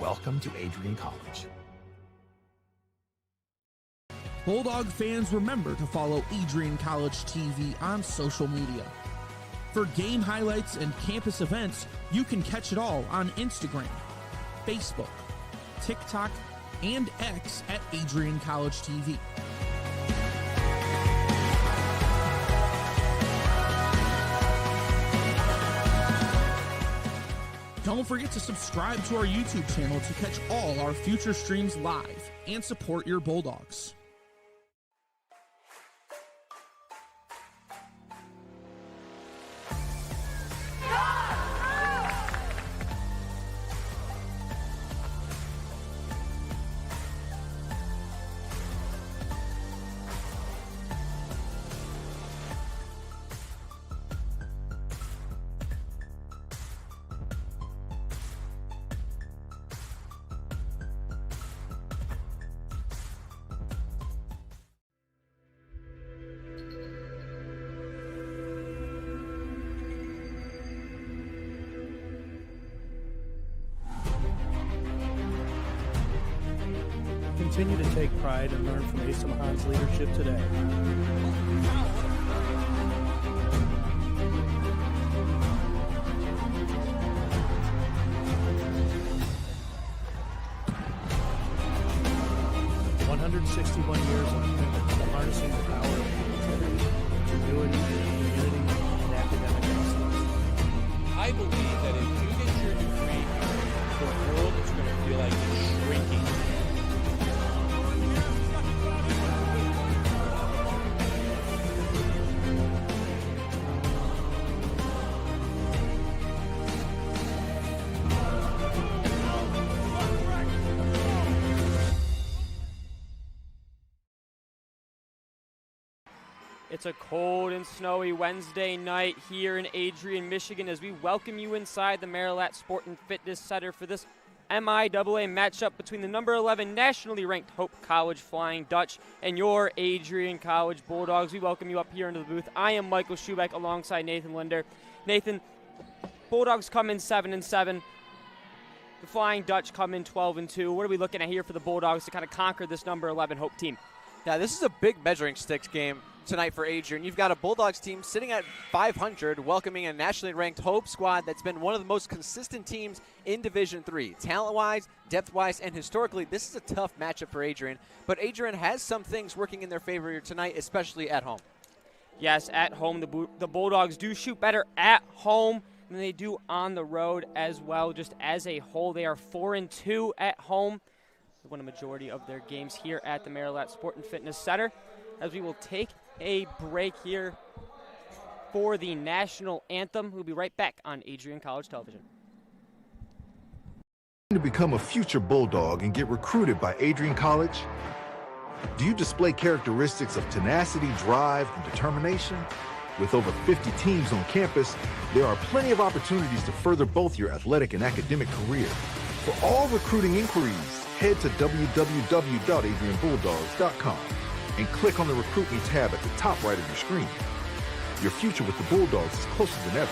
Welcome to Adrian College. Bulldog fans, remember to follow Adrian College TV on social media. For game highlights and campus events, you can catch it all on Instagram, Facebook, TikTok, and X at Adrian College TV. Don't forget to subscribe to our YouTube channel to catch all our future streams live and support your Bulldogs. Continue to take pride and learn from Asa Mahan's leadership today. "161 years of commitment to harnessing the power of creativity, ingenuity, community, and academic excellence." I believe that if you get your degree here, the world is going to feel like it's shrinking. It's a cold and snowy Wednesday night here in Adrian, Michigan, as we welcome you inside the Marilat Sport and Fitness Center for this MIAA matchup between the number 11 nationally ranked Hope College Flying Dutch and your Adrian College Bulldogs. We welcome you up here into the booth. I am Michael Schubeck alongside Nathan Linder. Nathan, Bulldogs come in 7-7. The Flying Dutch come in 12-2. What are we looking at here for the Bulldogs to kind of conquer this number 11 Hope team? Yeah, this is a big measuring sticks game tonight for Adrian. You've got a Bulldogs team sitting at 500, welcoming a nationally ranked Hope squad that's been one of the most consistent teams in Division III. Talent-wise, depth-wise, and historically, this is a tough matchup for Adrian. But Adrian has some things working in their favor here tonight, especially at home. Yes, at home, the Bulldogs do shoot better at home than they do on the road as well. Just as a whole, they are 4-2 at home. They won a majority of their games here at the Marilat Sport and Fitness Center. As we will take a break here for the national anthem. We'll be right back on Adrian College Television. To become a future Bulldog and get recruited by Adrian College? Do you display characteristics of tenacity, drive, and determination? With over 50 teams on campus, there are plenty of opportunities to further both your athletic and academic career. For all recruiting inquiries, head to www.adrianbulldogs.com and click on the Recruit Me tab at the top right of your screen. Your future with the Bulldogs is closer than ever.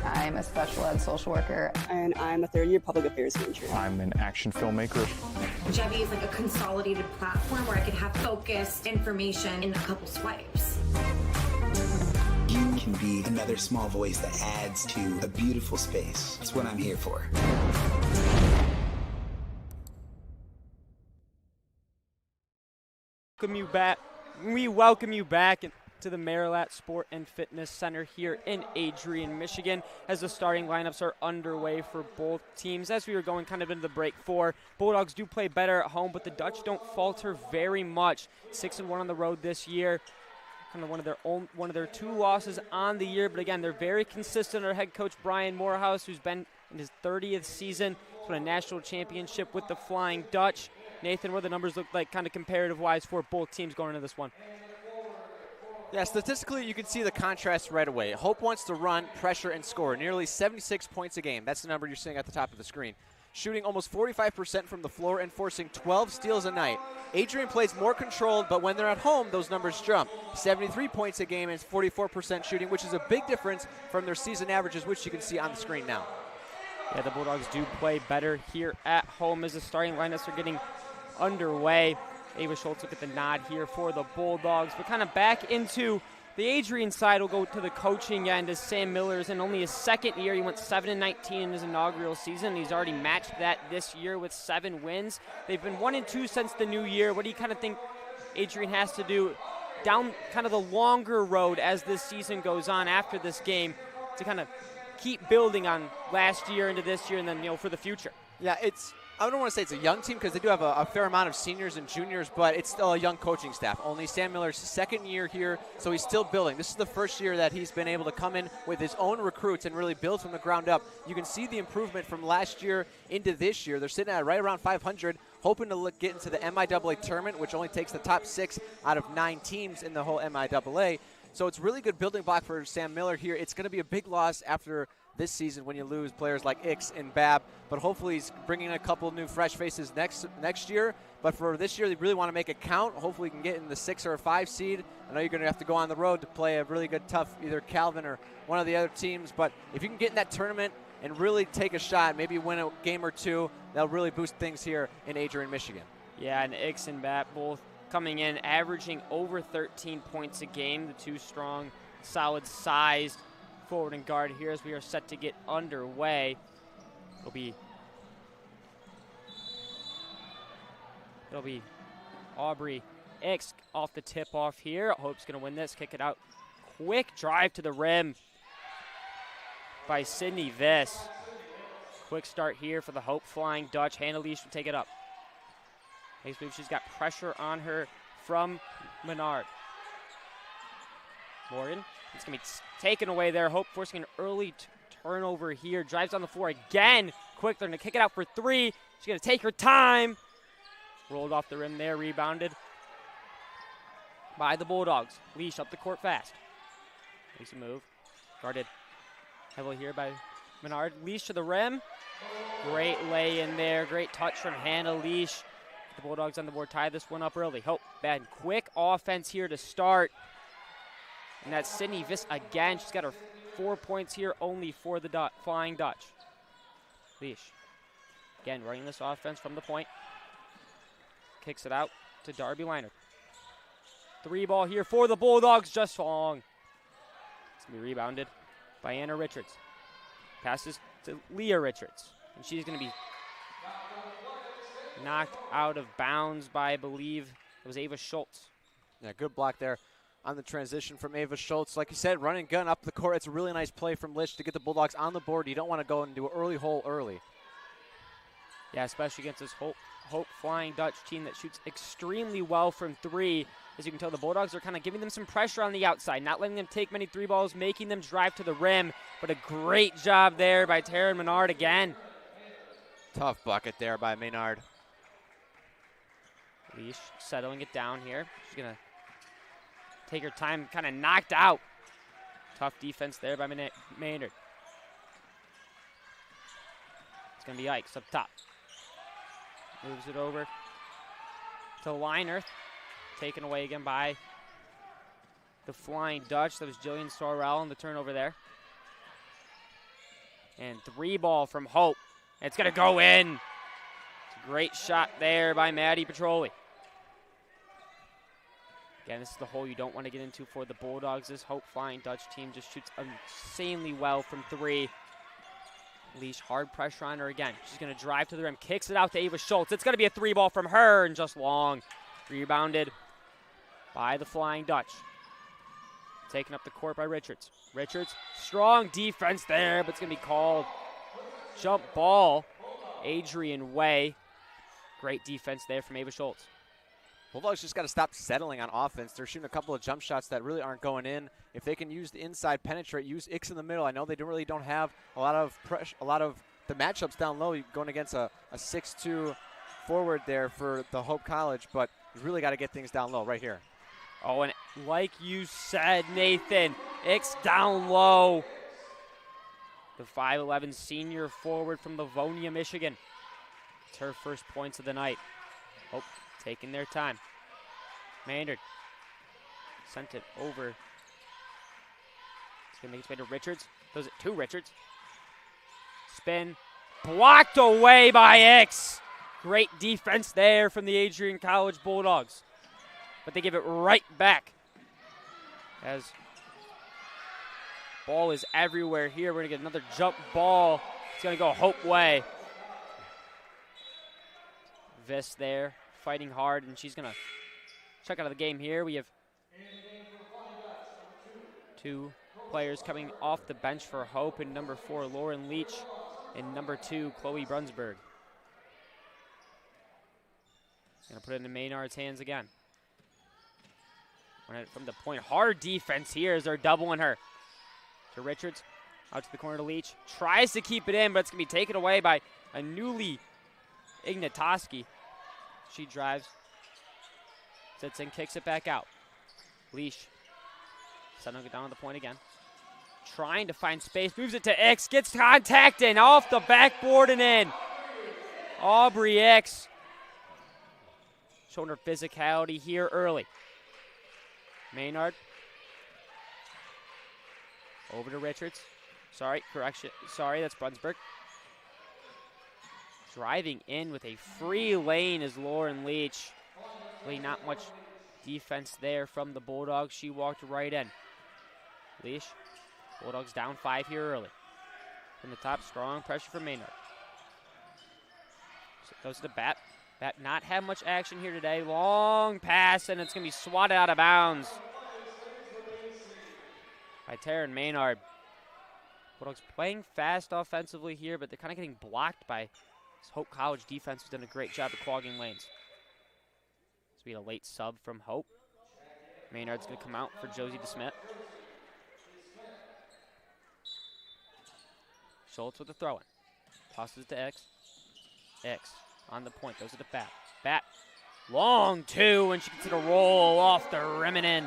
I'm a special ed social worker. And I'm a third-year public affairs major. I'm an action filmmaker. Jevi is like a consolidated platform where I can have focused information in a couple swipes. You can be another small voice that adds to a beautiful space. That's what I'm here for. We welcome you back to the Marilat Sport and Fitness Center here in Adrian, Michigan, as the starting lineups are underway for both teams. As we were going kind of into the break four, Bulldogs do play better at home, but the Dutch don't falter very much. 6-1 on the road this year. Kind of one of their two losses on the year, but again, they're very consistent. Our head coach Brian Morehouse, who's been in his 30th season, won a national championship with the Flying Dutch. Nathan, what do the numbers look like kind of comparative-wise for both teams going into this one? Yeah, statistically, you can see the contrast right away. Hope wants to run, pressure, and score. Nearly 76 points a game. That's the number you're seeing at the top of the screen. shooting almost 45% from the floor and forcing 12 steals a night. Adrian plays more controlled, but when they're at home, those numbers jump. 73 points a game and 44% shooting, which is a big difference from their season averages, which you can see on the screen now. Yeah, the Bulldogs do play better here at home as the starting lineups are getting underway. Ava Schultz look at the nod here for the Bulldogs, but kind of back into the Adrian side. Will go to the coaching end as Sam Miller is in only his second year. He went 7-19 in his inaugural season. He's already matched that this year with 7 wins. They've been 1-2 since the new year. What do you kind of think Adrian has to do down kind of the longer road as this season goes on after this game to kind of keep building on last year into this year and then, for the future? Yeah, I don't want to say it's a young team because they do have a fair amount of seniors and juniors, but it's still a young coaching staff. Only Sam Miller's second year here, so he's still building. This is the first year that he's been able to come in with his own recruits and really build from the ground up. You can see the improvement from last year into this year. They're sitting at right around 500, hoping to get into the MIAA tournament, which only takes the top 6 out of 9 teams in the whole MIAA. So it's really good building block for Sam Miller here. It's going to be a big loss after this season when you lose players like Ix and Bab, but hopefully he's bringing a couple new fresh faces next year. But for this year, they really want to make it count. Hopefully he can get in the 6 or 5 seed. I know you're going to have to go on the road to play a really good, tough either Calvin or one of the other teams, but if you can get in that tournament and really take a shot, maybe win a game or 2, that'll really boost things here in Adrian, Michigan. Yeah, and Ix and Bab both coming in, averaging over 13 points a game. The two strong, solid-sized forward and guard here as we are set to get underway. It'll be Aubrey Ix off the tip-off here. Hope's going to win this. Kick it out. Quick drive to the rim by Sydney Viss. Quick start here for the Hope Flying Dutch. Hannah Leash will take it up. I believe she's got pressure on her from Menard. Morgan, it's going to be taken away there. Hope forcing an early turnover here. Drives on the floor again. Quick, they're going to kick it out for 3. She's going to take her time. Rolled off the rim there, rebounded by the Bulldogs. Leash up the court fast. Makes a move. Guarded heavily here by Menard. Leash to the rim. Great lay in there. Great touch from Hannah Leash. The Bulldogs on the board tie this one up early. Hope, bad, quick offense here to start. And that's Sydney Viss again. She's got her 4 points here only for the Flying Dutch. Leash, again, running this offense from the point. Kicks it out to Darby Liner. 3 ball here for the Bulldogs, just long. It's going to be rebounded by Anna Richards. Passes to Leah Richards. And she's going to be knocked out of bounds by, I believe, it was Ava Schultz. Yeah, good block there on the transition from Ava Schultz. Like you said, running gun up the court. It's a really nice play from Lish to get the Bulldogs on the board. You don't want to go and do an early hole early. Yeah, especially against this Hope Flying Dutch team that shoots extremely well from 3. As you can tell, the Bulldogs are kind of giving them some pressure on the outside, not letting them take many 3 balls, making them drive to the rim. But a great job there by Taryn Menard again. Tough bucket there by Maynard. Leash settling it down here. She's going to take her time, kind of knocked out. Tough defense there by Maynard. It's going to be Ikes up top. Moves it over to Liner. Taken away again by the Flying Dutch. That was Jillian Sorrell on the turnover there. And 3 ball from Hope. It's going to go in. It's a great shot there by Maddie Petroli. Again, this is the hole you don't want to get into for the Bulldogs. This Hope Flying Dutch team just shoots insanely well from 3. Leash hard pressure on her again. She's going to drive to the rim. Kicks it out to Ava Schultz. It's going to be a 3 ball from her and just long. Rebounded by the Flying Dutch. Taken up the court by Richards. Richards, strong defense there, but it's going to be called. Jump ball, Adrian Way. Great defense there from Ava Schultz. Bulldogs just got to stop settling on offense. They're shooting a couple of jump shots that really aren't going in. If they can use the inside penetrate, use Ix in the middle. I know they really don't have a lot of pressure, a lot of the matchups down low. You're going against a 6'2" forward there for the Hope College, but you really got to get things down low right here. Oh, and like you said, Nathan, Ix down low. The 5'11" senior forward from Livonia, Michigan. It's her first points of the night. Oh, taking their time. Maynard sent it over. It's going to make its way to Richards. Throws it to Richards. Spin. Blocked away by X. Great defense there from the Adrian College Bulldogs. But they give it right back. As ball is everywhere here. We're going to get another jump ball. It's going to go Hope way. Viss there, fighting hard, and she's going to check out of the game here. We have 2 players coming off the bench for Hope, and number 4, Lauren Leach, and number 2, Chloe Brunsberg. Going to put it into Maynard's hands again. Run it from the point. Hard defense here as they're doubling her. To Richards, out to the corner to Leach. Tries to keep it in, but it's going to be taken away by a newly Ignatoski. She drives, sits in, kicks it back out. Leash, settling it down on the point again. Trying to find space, moves it to X, gets contact in, off the backboard and in. Aubrey X showing her physicality here early. Maynard. Over to Richards. Sorry, correction. Sorry, that's Brunsberg. Driving in with a free lane is Lauren Leach. Really not much defense there from the Bulldogs. She walked right in. Leach. Bulldogs down 5 here early. From the top, strong pressure from Maynard. So goes to the Bat. Bat not have much action here today. Long pass, and it's going to be swatted out of bounds by Taryn Maynard. Bulldogs playing fast offensively here, but they're kind of getting blocked by this Hope College defense, who's done a great job of clogging lanes. This will be a late sub from Hope. Maynard's going to come out for Josie DeSmit. Schultz with the throw-in. Tosses it to X. X on the point. Goes to the Bat. Bat. Long 2, and she gets it a roll off the rim and in.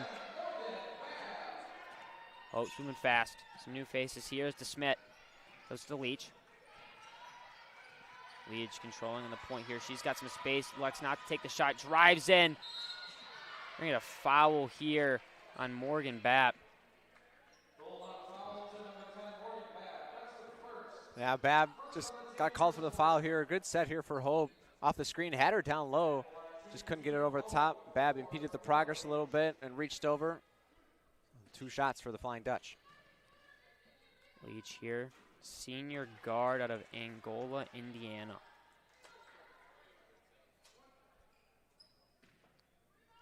Hope's moving fast. Some new faces here as DeSmit. Goes to the Leach. Leach controlling on the point here. She's got some space. Elects not to take the shot. Drives in. We're going to get a foul here on Morgan Babb. Yeah, Babb just got called for the foul here. A good set here for Hope. Off the screen, had her down low. Just couldn't get it over the top. Babb impeded the progress a little bit and reached over. 2 shots for the Flying Dutch. Leach here. Senior guard out of Angola, Indiana.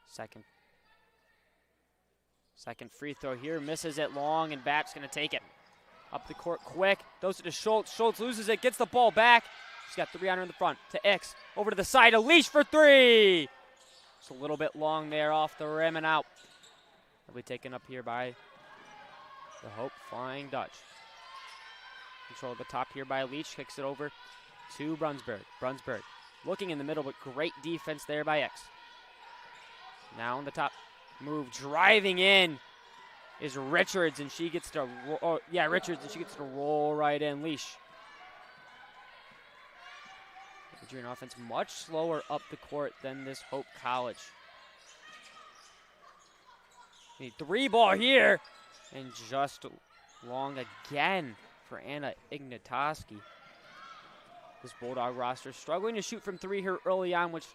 Second free throw here. Misses it long, and Babb's going to take it. Up the court quick. Throws it to Schultz. Schultz loses it. Gets the ball back. She's got 3 on her in the front. To X. Over to the side. A Leash for 3. Just a little bit long there off the rim and out. Will be taken up here by the Hope Flying Dutch. Control at the top here by Leach. Kicks it over to Brunsberg. Brunsberg looking in the middle, but great defense there by X. Now on the top move, driving in is Richards, and she gets to Richards, and she gets to roll right in. Leash. Adrian offense much slower up the court than this Hope College. Need 3 ball here, and just long again for Anna Ignatoski. This Bulldog roster struggling to shoot from 3 here early on, which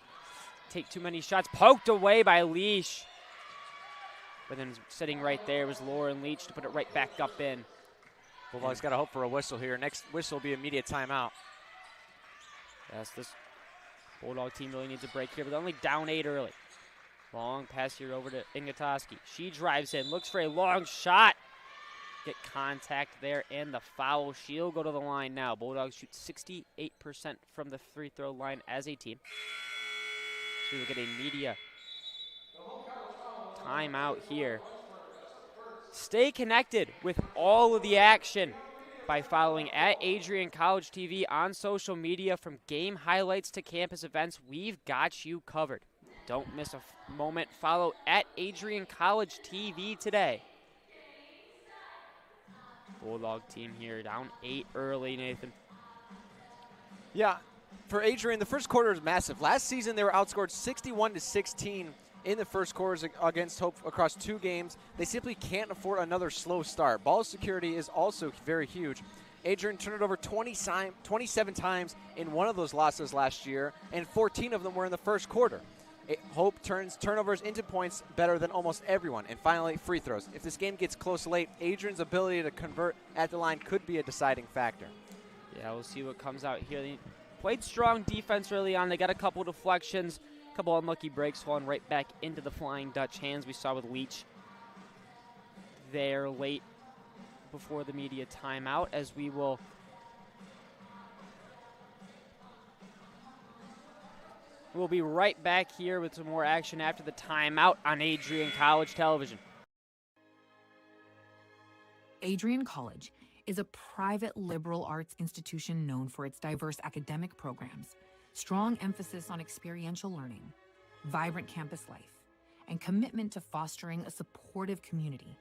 take too many shots. Poked away by Leash. But then sitting right there was Lauren Leach to put it right back up in. Bulldogs got to hope for a whistle here. Next whistle will be immediate timeout. Yes, this Bulldog team really needs a break here, but they're only down 8 early. Long pass here over to Ignatoski. She drives in, looks for a long shot. Get contact there and the foul. She'll go to the line now. Bulldogs shoot 68% from the free throw line as a team. So we'll get a media timeout here. Stay connected with all of the action by following at AdrianCollegeTV on social media. From game highlights to campus events, we've got you covered. Don't miss a moment. Follow at AdrianCollegeTV today. Bulldog team here down 8 early, Nathan. Yeah, For Adrian, the first quarter is massive. Last season, they were outscored 61-16 in the first quarters against Hope across 2 games. They simply can't afford another slow start. Ball security is also very huge. Adrian turned it over 27 times in one of those losses last year, and 14 of them were in the first quarter. Hope turns turnovers into points better than almost everyone. And finally, free throws. If this game gets close late, Adrian's ability to convert at the line could be a deciding factor. Yeah, we'll see what comes out here. They played strong defense early on. They got a couple deflections, a couple unlucky breaks, falling right back into the Flying Dutch hands. We saw with Leach there late before the media timeout, as we'll be right back here with some more action after the timeout on Adrian College Television. Adrian College is a private liberal arts institution known for its diverse academic programs, strong emphasis on experiential learning, vibrant campus life, and commitment to fostering a supportive community.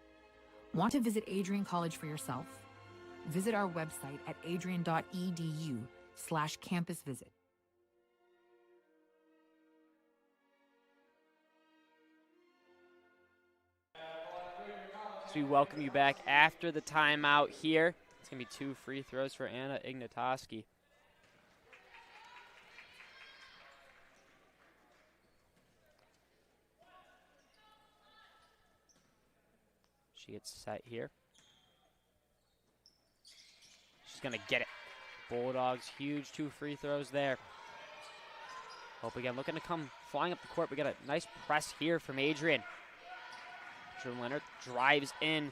Want to visit Adrian College for yourself? Visit our website at adrian.edu/campus visit. We welcome you back after the timeout here. It's going to be 2 free throws for Anna Ignatoski. She gets set here. She's going to get it. Bulldogs, huge 2 free throws there. Hope again looking to come flying up the court. We got a nice press here from Adrian. Leonard drives in.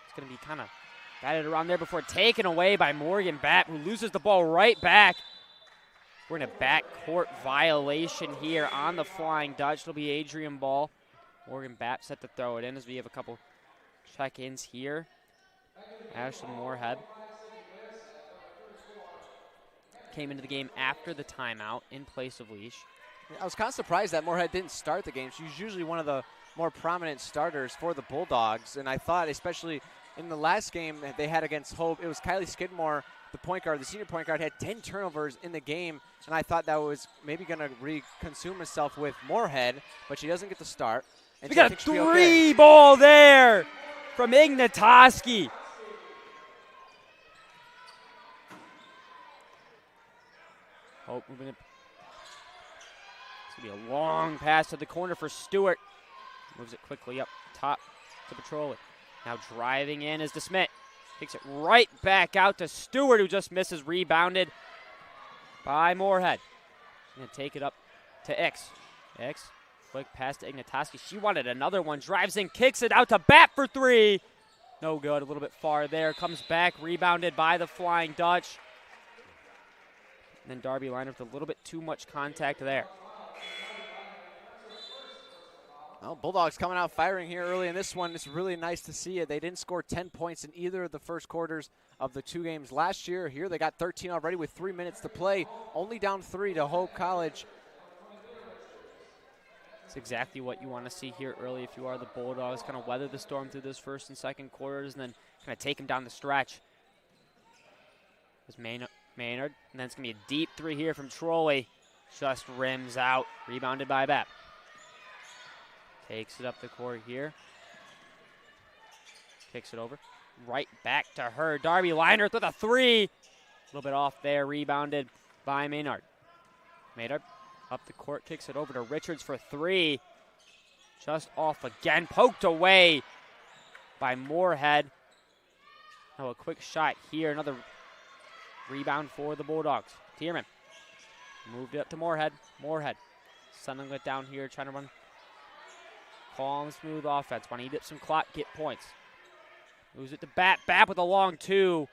It's going to be kind of batted around there before taken away by Morgan Bapp, who loses the ball right back. We're in a backcourt violation here on the Flying Dutch. It'll be Adrian ball. Morgan Bapp set to throw it in as we have a couple check-ins here. Ashley Moorhead came into the game after the timeout in place of Leash. I was kind of surprised that Moorhead didn't start the game. She's usually one of the more prominent starters for the Bulldogs, and I thought especially in the last game that they had against Hope, it was Kylie Skidmore, the point guard, the senior point guard, had 10 turnovers in the game, and I thought that was maybe going to reconsume herself with Moorhead, but she doesn't get the start. And we got a 3 ball there from Ignatoski. Hope moving it. It's going to be a long pass to the corner for Stewart. Moves it quickly up top to patrol it. Now driving in is DeSmit. Takes it right back out to Stewart, who just misses. Rebounded by Moorhead. Going to take it up to X. X, quick pass to Ignatoski. She wanted another one. Drives in, kicks it out to Bapp for 3. No good, a little bit far there. Comes back, rebounded by the Flying Dutch. And then Darby Liner with a little bit too much contact there. Well, Bulldogs coming out firing here early in this one. It's really nice to see it. They didn't score 10 points in either of the first quarters of the 2 games last year. Here they got 13 already with 3 minutes to play. Only down 3 to Hope College. It's exactly what you want to see here early if you are the Bulldogs. Kind of weather the storm through this first and second quarters and then kind of take them down the stretch. There's Maynard, and then it's going to be a deep 3 here from Trolley. Just rims out. Rebounded by Bapp. Takes it up the court here. Kicks it over. Right back to her. Darby Leinert with a 3. A little bit off there. Rebounded by Maynard. Maynard up the court. Kicks it over to Richards for 3. Just off again. Poked away by Moorhead. Now a quick shot here. Another rebound for the Bulldogs. Tierman moved it up to Moorhead. Moorhead sending it down here. Trying to run calm, smooth offense. Want to eat up some clock, get points. Moves it to Bapp. Bapp with a long 2.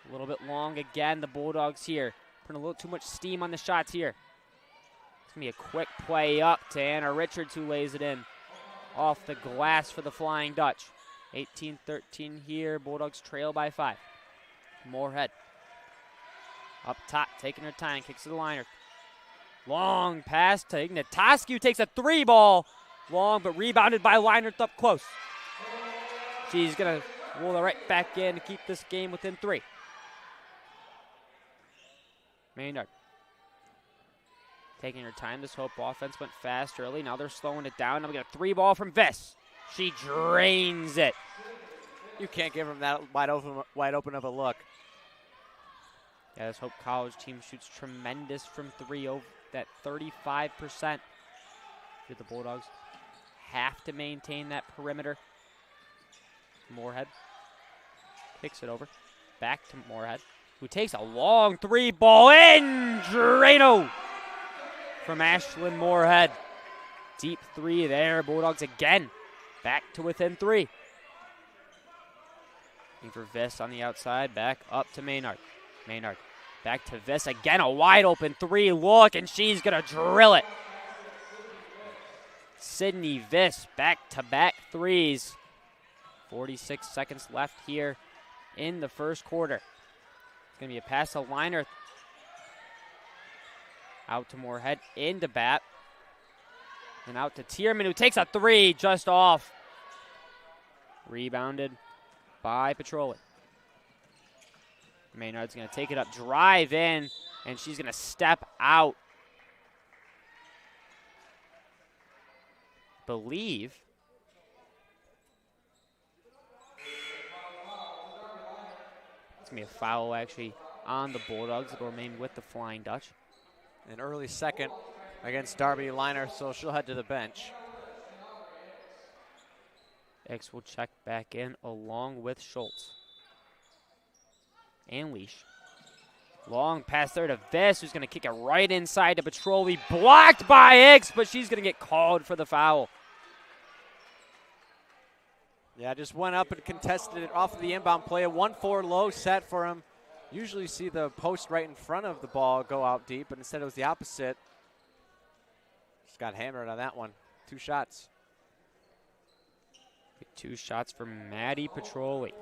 A little bit long again. The Bulldogs here putting a little too much steam on the shots here. It's going to be a quick play up to Anna Richards, who lays it in off the glass for the Flying Dutch. 18-13 here. Bulldogs trail by 5. Moorhead up top, taking her time. Kicks to the liner. Long pass to Ignatoski, who takes a 3 ball. Long, but rebounded by Leinert up close. She's going to roll it right back in to keep this game within 3. Maynard. Taking her time. This Hope offense went fast early. Now they're slowing it down. Now we got a 3-ball from Viss. She drains it. You can't give them that wide open of a look. Yeah, this Hope College team shoots tremendous from 3, over that 35%. The Bulldogs have to maintain that perimeter. Moorhead kicks it over. Back to Moorhead, who takes a long 3-ball in. Drano from Ashlyn Moorhead. Deep 3 there. Bulldogs again back to within 3. Looking for Viss on the outside. Back up to Maynard. Maynard back to Viss. Again, a wide open 3 look, and she's going to drill it. Sydney Viss back-to-back 3s. 46 seconds left here in the first quarter. It's going to be a pass to Liner. Out to Moorhead, into Bat. And out to Tierman, who takes a 3 just off. Rebounded by Petroli. Maynard's going to take it up, drive in, and she's going to step out. Believe it's going to be a foul actually on the Bulldogs. It'll remain with the Flying Dutch. An early second against Darby Liner, so she'll head to the bench. X will check back in along with Schultz. And Leash. Long pass there to Viss, who's going to kick it right inside to Petroli. Blocked by X, but she's going to get called for the foul. Yeah, just went up and contested it off of the inbound play. A 1-4 low set for him. Usually see the post right in front of the ball go out deep, but instead it was the opposite. Just got hammered on that one. 2 shots. 2 shots for Maddie Petroli.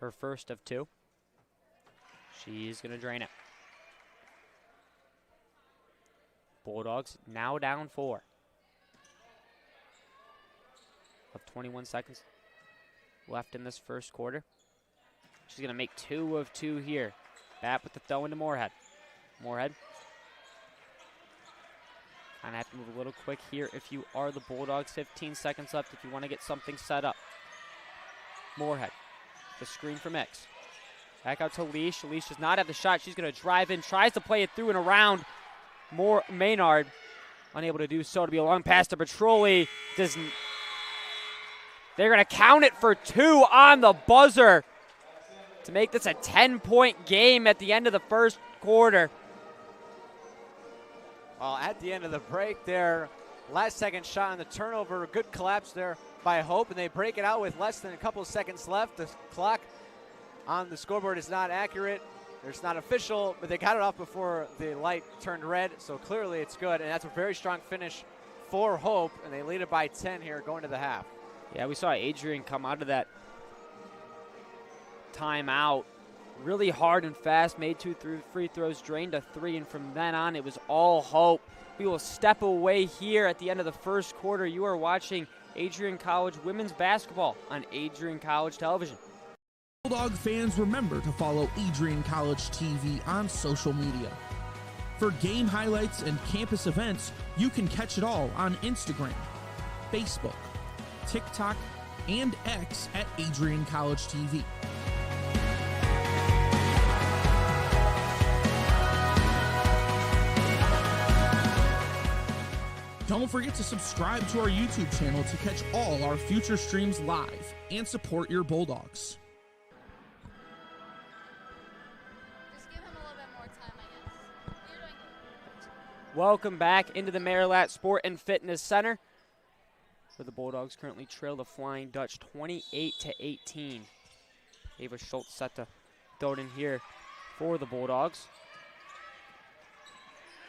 Her first of 2. She's going to drain it. Bulldogs now down 4. Of 21 seconds left in this first quarter. She's going to make 2 of 2 here. Bat with the throw into Moorhead. Moorhead. Kind of have to move a little quick here if you are the Bulldogs. 15 seconds left if you want to get something set up. Moorhead. The screen from X. Back out to Leash. Leash does not have the shot. She's going to drive in. Tries to play it through and around. Maynard unable to do so. To be a long pass to Petroli. They're going to count it for 2 on the buzzer to make this a 10-point game at the end of the first quarter. Well, at the end of the break there, last second shot on the turnover. A good collapse there by Hope, and they break it out with less than a couple of seconds left. The clock on the scoreboard is not accurate. It's not official, but they got it off before the light turned red, so clearly it's good, and that's a very strong finish for Hope, and they lead it by 10 here going to the half. Yeah, we saw Adrian come out of that timeout really hard and fast, made 2 free throws, drained a 3, and from then on it was all Hope. We will step away here at the end of the first quarter. You are watching Adrian College women's basketball on Adrian College Television. Bulldog fans, remember to follow Adrian College TV on social media. For game highlights and campus events, you can catch it all on Instagram, Facebook, TikTok, and X at Adrian College TV. Don't forget to subscribe to our YouTube channel to catch all our future streams live and support your Bulldogs. Just give him a little bit more time, I guess. You're doing good. Welcome back into the Marilat Sport and Fitness Center, where the Bulldogs currently trail the Flying Dutch 28-18. Ava Schultz set to throw it in here for the Bulldogs.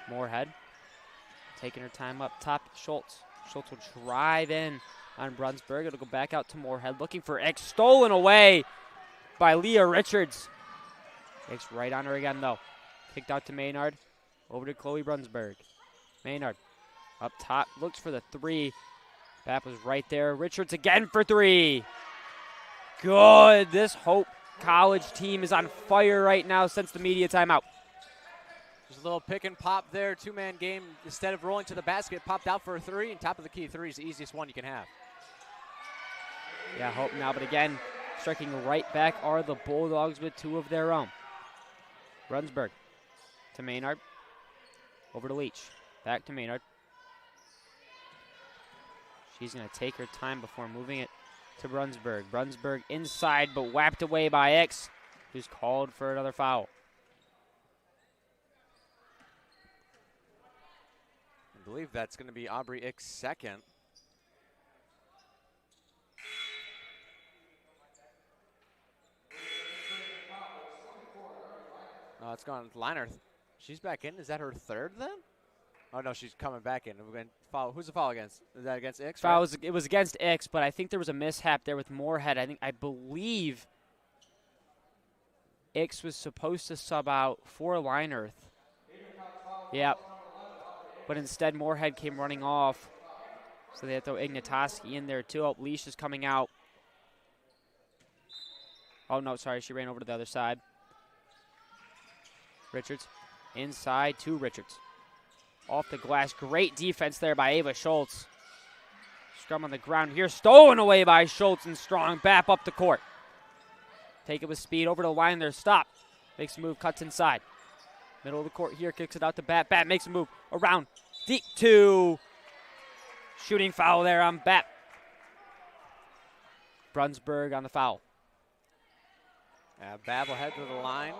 Moorhead taking her time up top. Schultz will drive in on Brunsberg. It'll go back out to Moorhead, looking for X, stolen away by Leah Richards. X right on her again, though. Kicked out to Maynard. Over to Chloe Brunsberg. Maynard up top, looks for the 3. That was right there. Richards again for 3. Good. This Hope College team is on fire right now since the media timeout. There's a little pick and pop there, two-man game. Instead of rolling to the basket, popped out for a three, and top of the key three is the easiest one you can have. Yeah, Hope now, but again, striking right back are the Bulldogs with two of their own. Brunsberg to Maynard. Over to Leach. Back to Maynard. She's going to take her time before moving it to Brunsberg. Brunsberg inside, but whacked away by X, who's called for another foul. I believe that's going to be Aubrey Ick's second. Oh, it's gone. Liner, she's back in. Is that her third then? Oh, no, she's coming back in. We're going to foul. Who's the foul against? Is that against Ix? Foul was, it was against Ix, but I think there was a mishap there with Moorhead. I believe Ix was supposed to sub out for Linerth. Yeah. But instead, Moorhead came running off. So they had to throw Ignatoski in there, too. Oh, Leash is coming out. Oh, no, sorry. She ran over to the other side. Richards inside to Richards. Off the glass. Great defense there by Ava Schultz. Scrum on the ground here. Stolen away by Schultz and Strong. Back up the court. Take it with speed. Over to the line there. Stop. Makes a move. Cuts inside. Middle of the court here. Kicks it out to Bat. Bat makes a move. Around. Deep two. Shooting foul there on Bat. Brunsberg on the foul. Bab will head to the line.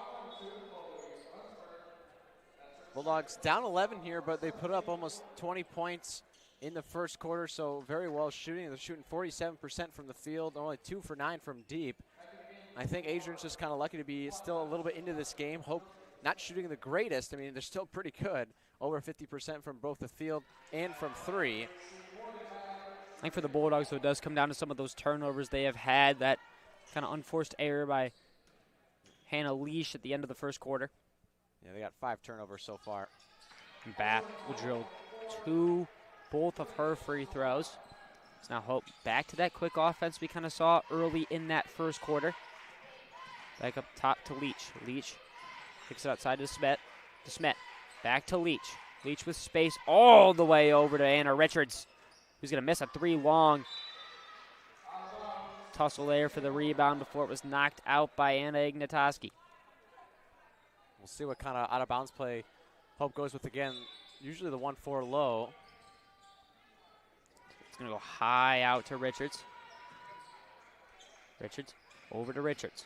Bulldogs down 11 here, but they put up almost 20 points in the first quarter, so very well shooting. They're shooting 47% from the field, only 2 for 9 from deep. I think Adrian's just kind of lucky to be still a little bit into this game. Hope not shooting the greatest. I mean, they're still pretty good, over 50% from both the field and from three. I think for the Bulldogs, though, it does come down to some of those turnovers they have had. That kind of unforced error by Hannah Leash at the end of the first quarter. Yeah, they got 5 turnovers so far. Bat will drill both of her free throws. It's now Hope back to that quick offense we kind of saw early in that first quarter. Back up top to Leach. Leach kicks it outside to Smet. Back to Leach. Leach with space all the way over to Anna Richards, who's going to miss a 3 long. Tussle there for the rebound before it was knocked out by Anna Ignatoski. We'll see what kind of out-of-bounds play Hope goes with again. Usually the 1-4 low. It's going to go high out to Richards. Richards over to Richards.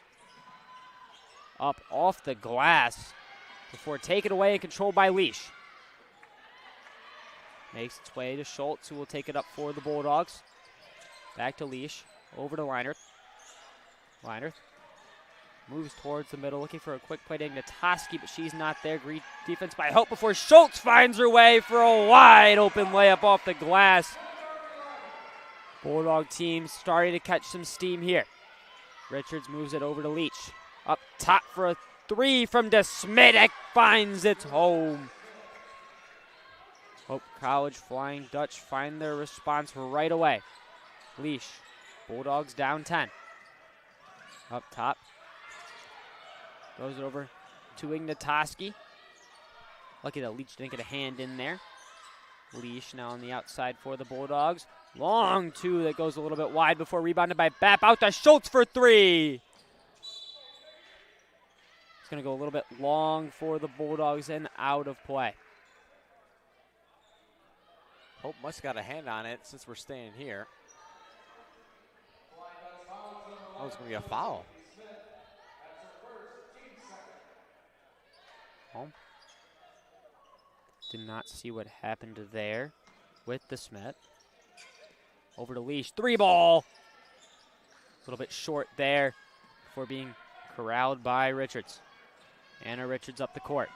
Up off the glass before taken away and controlled by Leash. Makes its way to Schultz, who will take it up for the Bulldogs. Back to Leash. Over to Linerth. Linerth moves towards the middle, looking for a quick play to Ignatoski, but she's not there. Great defense by Hope before Schultz finds her way for a wide open layup off the glass. Bulldog team starting to catch some steam here. Richards moves it over to Leach. Up top for a 3 from DeSmit. Finds its home. Hope College Flying Dutch find their response right away. Leash. Bulldogs down 10. Up top. Goes it over to Ignatoski. Lucky that Leach didn't get a hand in there. Leash now on the outside for the Bulldogs. Long 2 that goes a little bit wide before rebounded by Bap. Out to Schultz for 3. It's going to go a little bit long for the Bulldogs and out of play. Hope must have got a hand on it since we're staying here. Oh, it's going to be a foul. Oh. Did not see what happened there with the Smet. Over to Leash. 3 ball. A little bit short there before being corralled by Richards. Anna Richards up the court.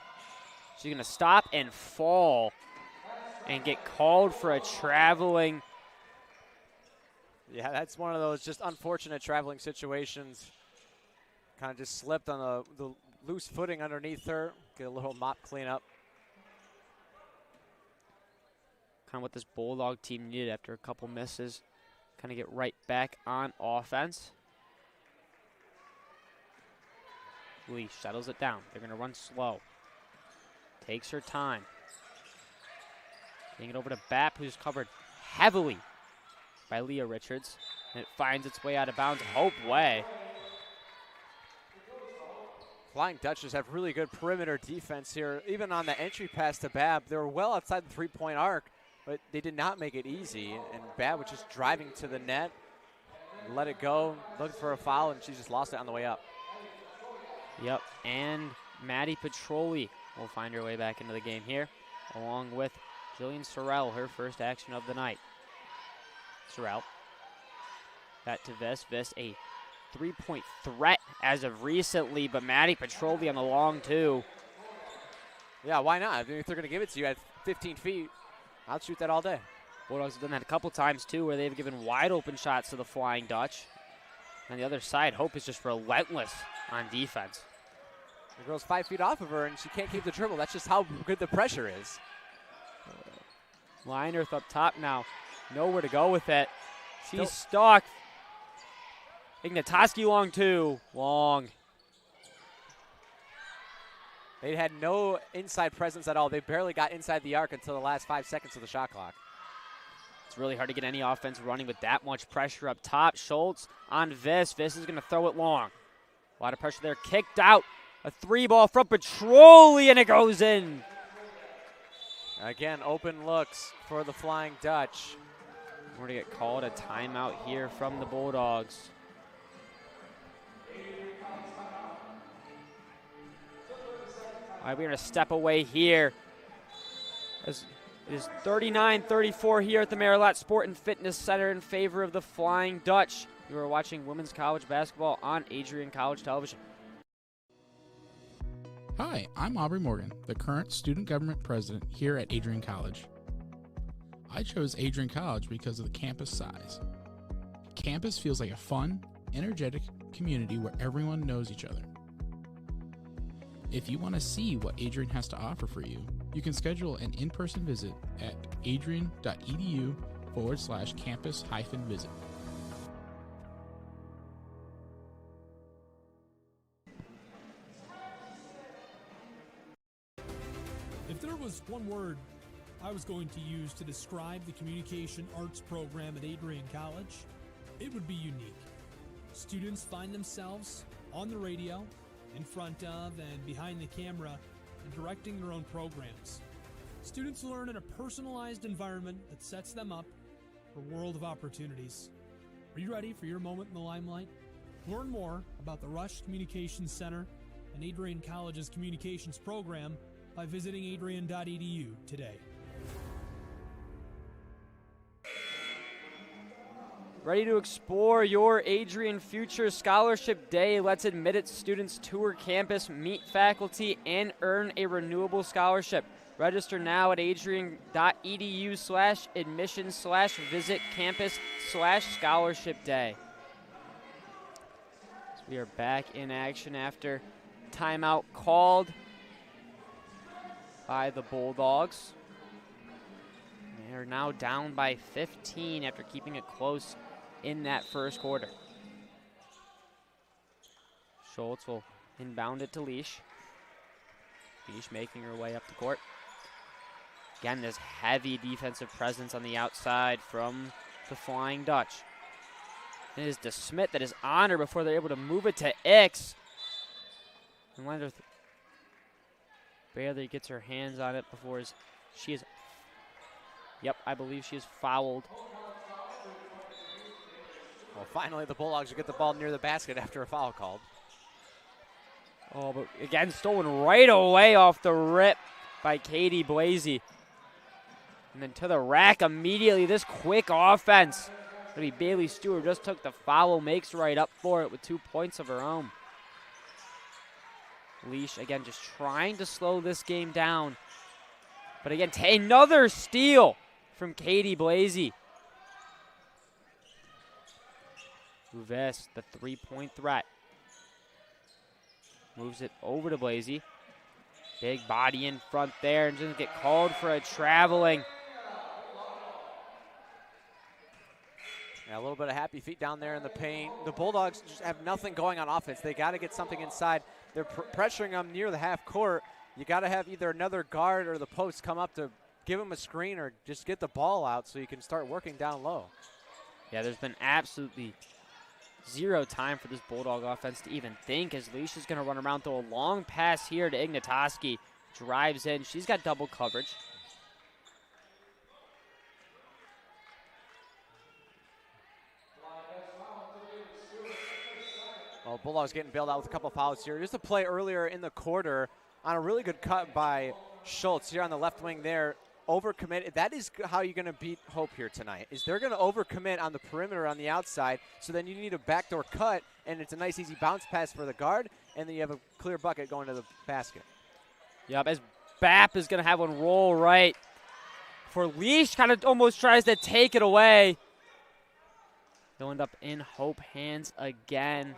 She's going to stop and fall and get called for a traveling. Yeah, that's one of those just unfortunate traveling situations. Kind of just slipped on the loose footing underneath her. Get a little mop cleanup. Kind of what this Bulldog team needed after a couple misses. Kind of get right back on offense. Lee settles it down. They're going to run slow. Takes her time. Getting it over to Bapp, who's covered heavily by Leah Richards. And it finds its way out of bounds. Hope way. Flying Dutchess have really good perimeter defense here. Even on the entry pass to Babb, they were well outside the three-point arc, but they did not make it easy. And Babb was just driving to the net, let it go, looked for a foul, and she just lost it on the way up. Yep, and Maddie Petroli will find her way back into the game here, along with Jillian Sorrell, her first action of the night. Sorrell, back to Viss. Viss, a three-point threat as of recently, but Maddie Petroli on the long two. Yeah, why not? I mean, if they're going to give it to you at 15 feet, I'll shoot that all day. Bulldogs have done that a couple times, too, where they've given wide-open shots to the Flying Dutch. On the other side, Hope is just relentless on defense. The girl's 5 feet off of her, and she can't keep the dribble. That's just how good the pressure is. Linerth up top now. Nowhere to go with it. She's stuck. Ignatoski long two. Long. They had no inside presence at all. They barely got inside the arc until the last 5 seconds of the shot clock. It's really hard to get any offense running with that much pressure up top. Schultz on Viss. Viss is going to throw it long. A lot of pressure there. Kicked out. A three ball from Petroli, and it goes in. Again, open looks for the Flying Dutch. We're going to get called a timeout here from the Bulldogs. All right, we're going to step away here. As it is 39-34 here at the Marilat Sport and Fitness Center in favor of the Flying Dutch. You are watching women's college basketball on Adrian College Television. Hi, I'm Aubrey Morgan, the current student government president here at Adrian College. I chose Adrian College because of the campus size. Campus feels like a fun, energetic community where everyone knows each other. If you want to see what Adrian has to offer for you, you can schedule an in-person visit at adrian.edu/campus-visit. If there was one word I was going to use to describe the communication arts program at Adrian College, it would be unique. Students find themselves on the radio, in front of and behind the camera, and directing their own programs. Students learn in a personalized environment that sets them up for a world of opportunities. Are you ready for your moment in the limelight? Learn more about the Rush Communications Center and Adrian College's communications program by visiting adrian.edu today. Ready to explore your Adrian Future Scholarship Day? Let's Admit It students tour campus, meet faculty, and earn a renewable scholarship. Register now at adrian.edu/admission/visit campus/scholarship day. So we are back in action after timeout called by the Bulldogs. They are now down by 15 after keeping it close in that first quarter. Schultz will inbound it to Leash. Leash making her way up the court. Again, this heavy defensive presence on the outside from the Flying Dutch. It is DeSmith that is on her before they're able to move it to Ix. And Leonard barely gets her hands on it before she is. Yep, I believe she is fouled. Well, finally the Bulldogs will get the ball near the basket after a foul called. Oh, but again, stolen right away off the rip by Katie Blasey. And then to the rack immediately. This quick offense. It'll be Bailey Stewart, just took the foul, makes right up for it with 2 points of her own. Leash, again, just trying to slow this game down. But again, another steal from Katie Blasey. Uves, the three-point threat. Moves it over to Blasey. Big body in front there and doesn't get called for a traveling. Yeah, Yeah, a little bit of happy feet down there in the paint. The Bulldogs just have nothing going on offense. They got to get something inside. They're pressuring them near the half court. You got to have either another guard or the post come up to give them a screen or just get the ball out so you can start working down low. Yeah, there's been absolutely zero time for this Bulldog offense to even think, as Leash is going to run around, throw a long pass here to Ignatoski. Drives in. She's got double coverage. Well, Bulldogs getting bailed out with a couple fouls here. Just a play earlier in the quarter on a really good cut by Schultz here on the left wing there. Overcommit. That is how you're going to beat Hope here tonight, is they're going to overcommit on the perimeter on the outside, so then you need a backdoor cut, and it's a nice easy bounce pass for the guard, and then you have a clear bucket going to the basket. Yep, as Bapp is going to have one roll right for Leash, kind of almost tries to take it away. They'll end up in Hope hands again.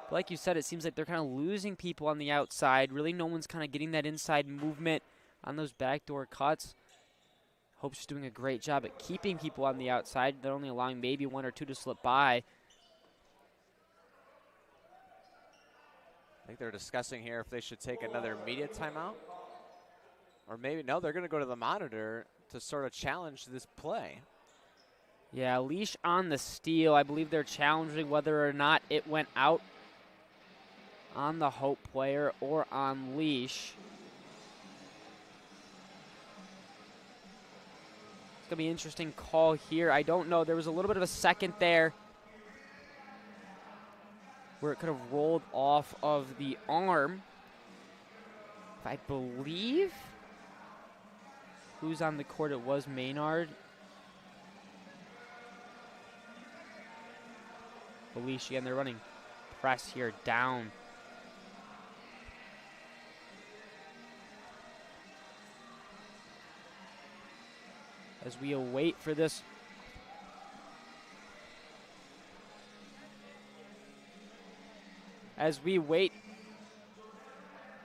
But like you said, it seems like they're kind of losing people on the outside. Really, no one's kind of getting that inside movement on those backdoor cuts. Hope's just doing a great job at keeping people on the outside. They're only allowing maybe one or two to slip by. I think they're discussing here if they should take another immediate timeout. Or maybe, no, they're going to go to the monitor to sort of challenge this play. Yeah, Leash on the steal. I believe they're challenging whether or not it went out on the Hope player or on Leash. It's going to be an interesting call here. I don't know. There was a little bit of a second there where it could have rolled off of the arm. I believe who's on the court, it was Maynard. Leash again, they're running press here down. As we await for this. As we wait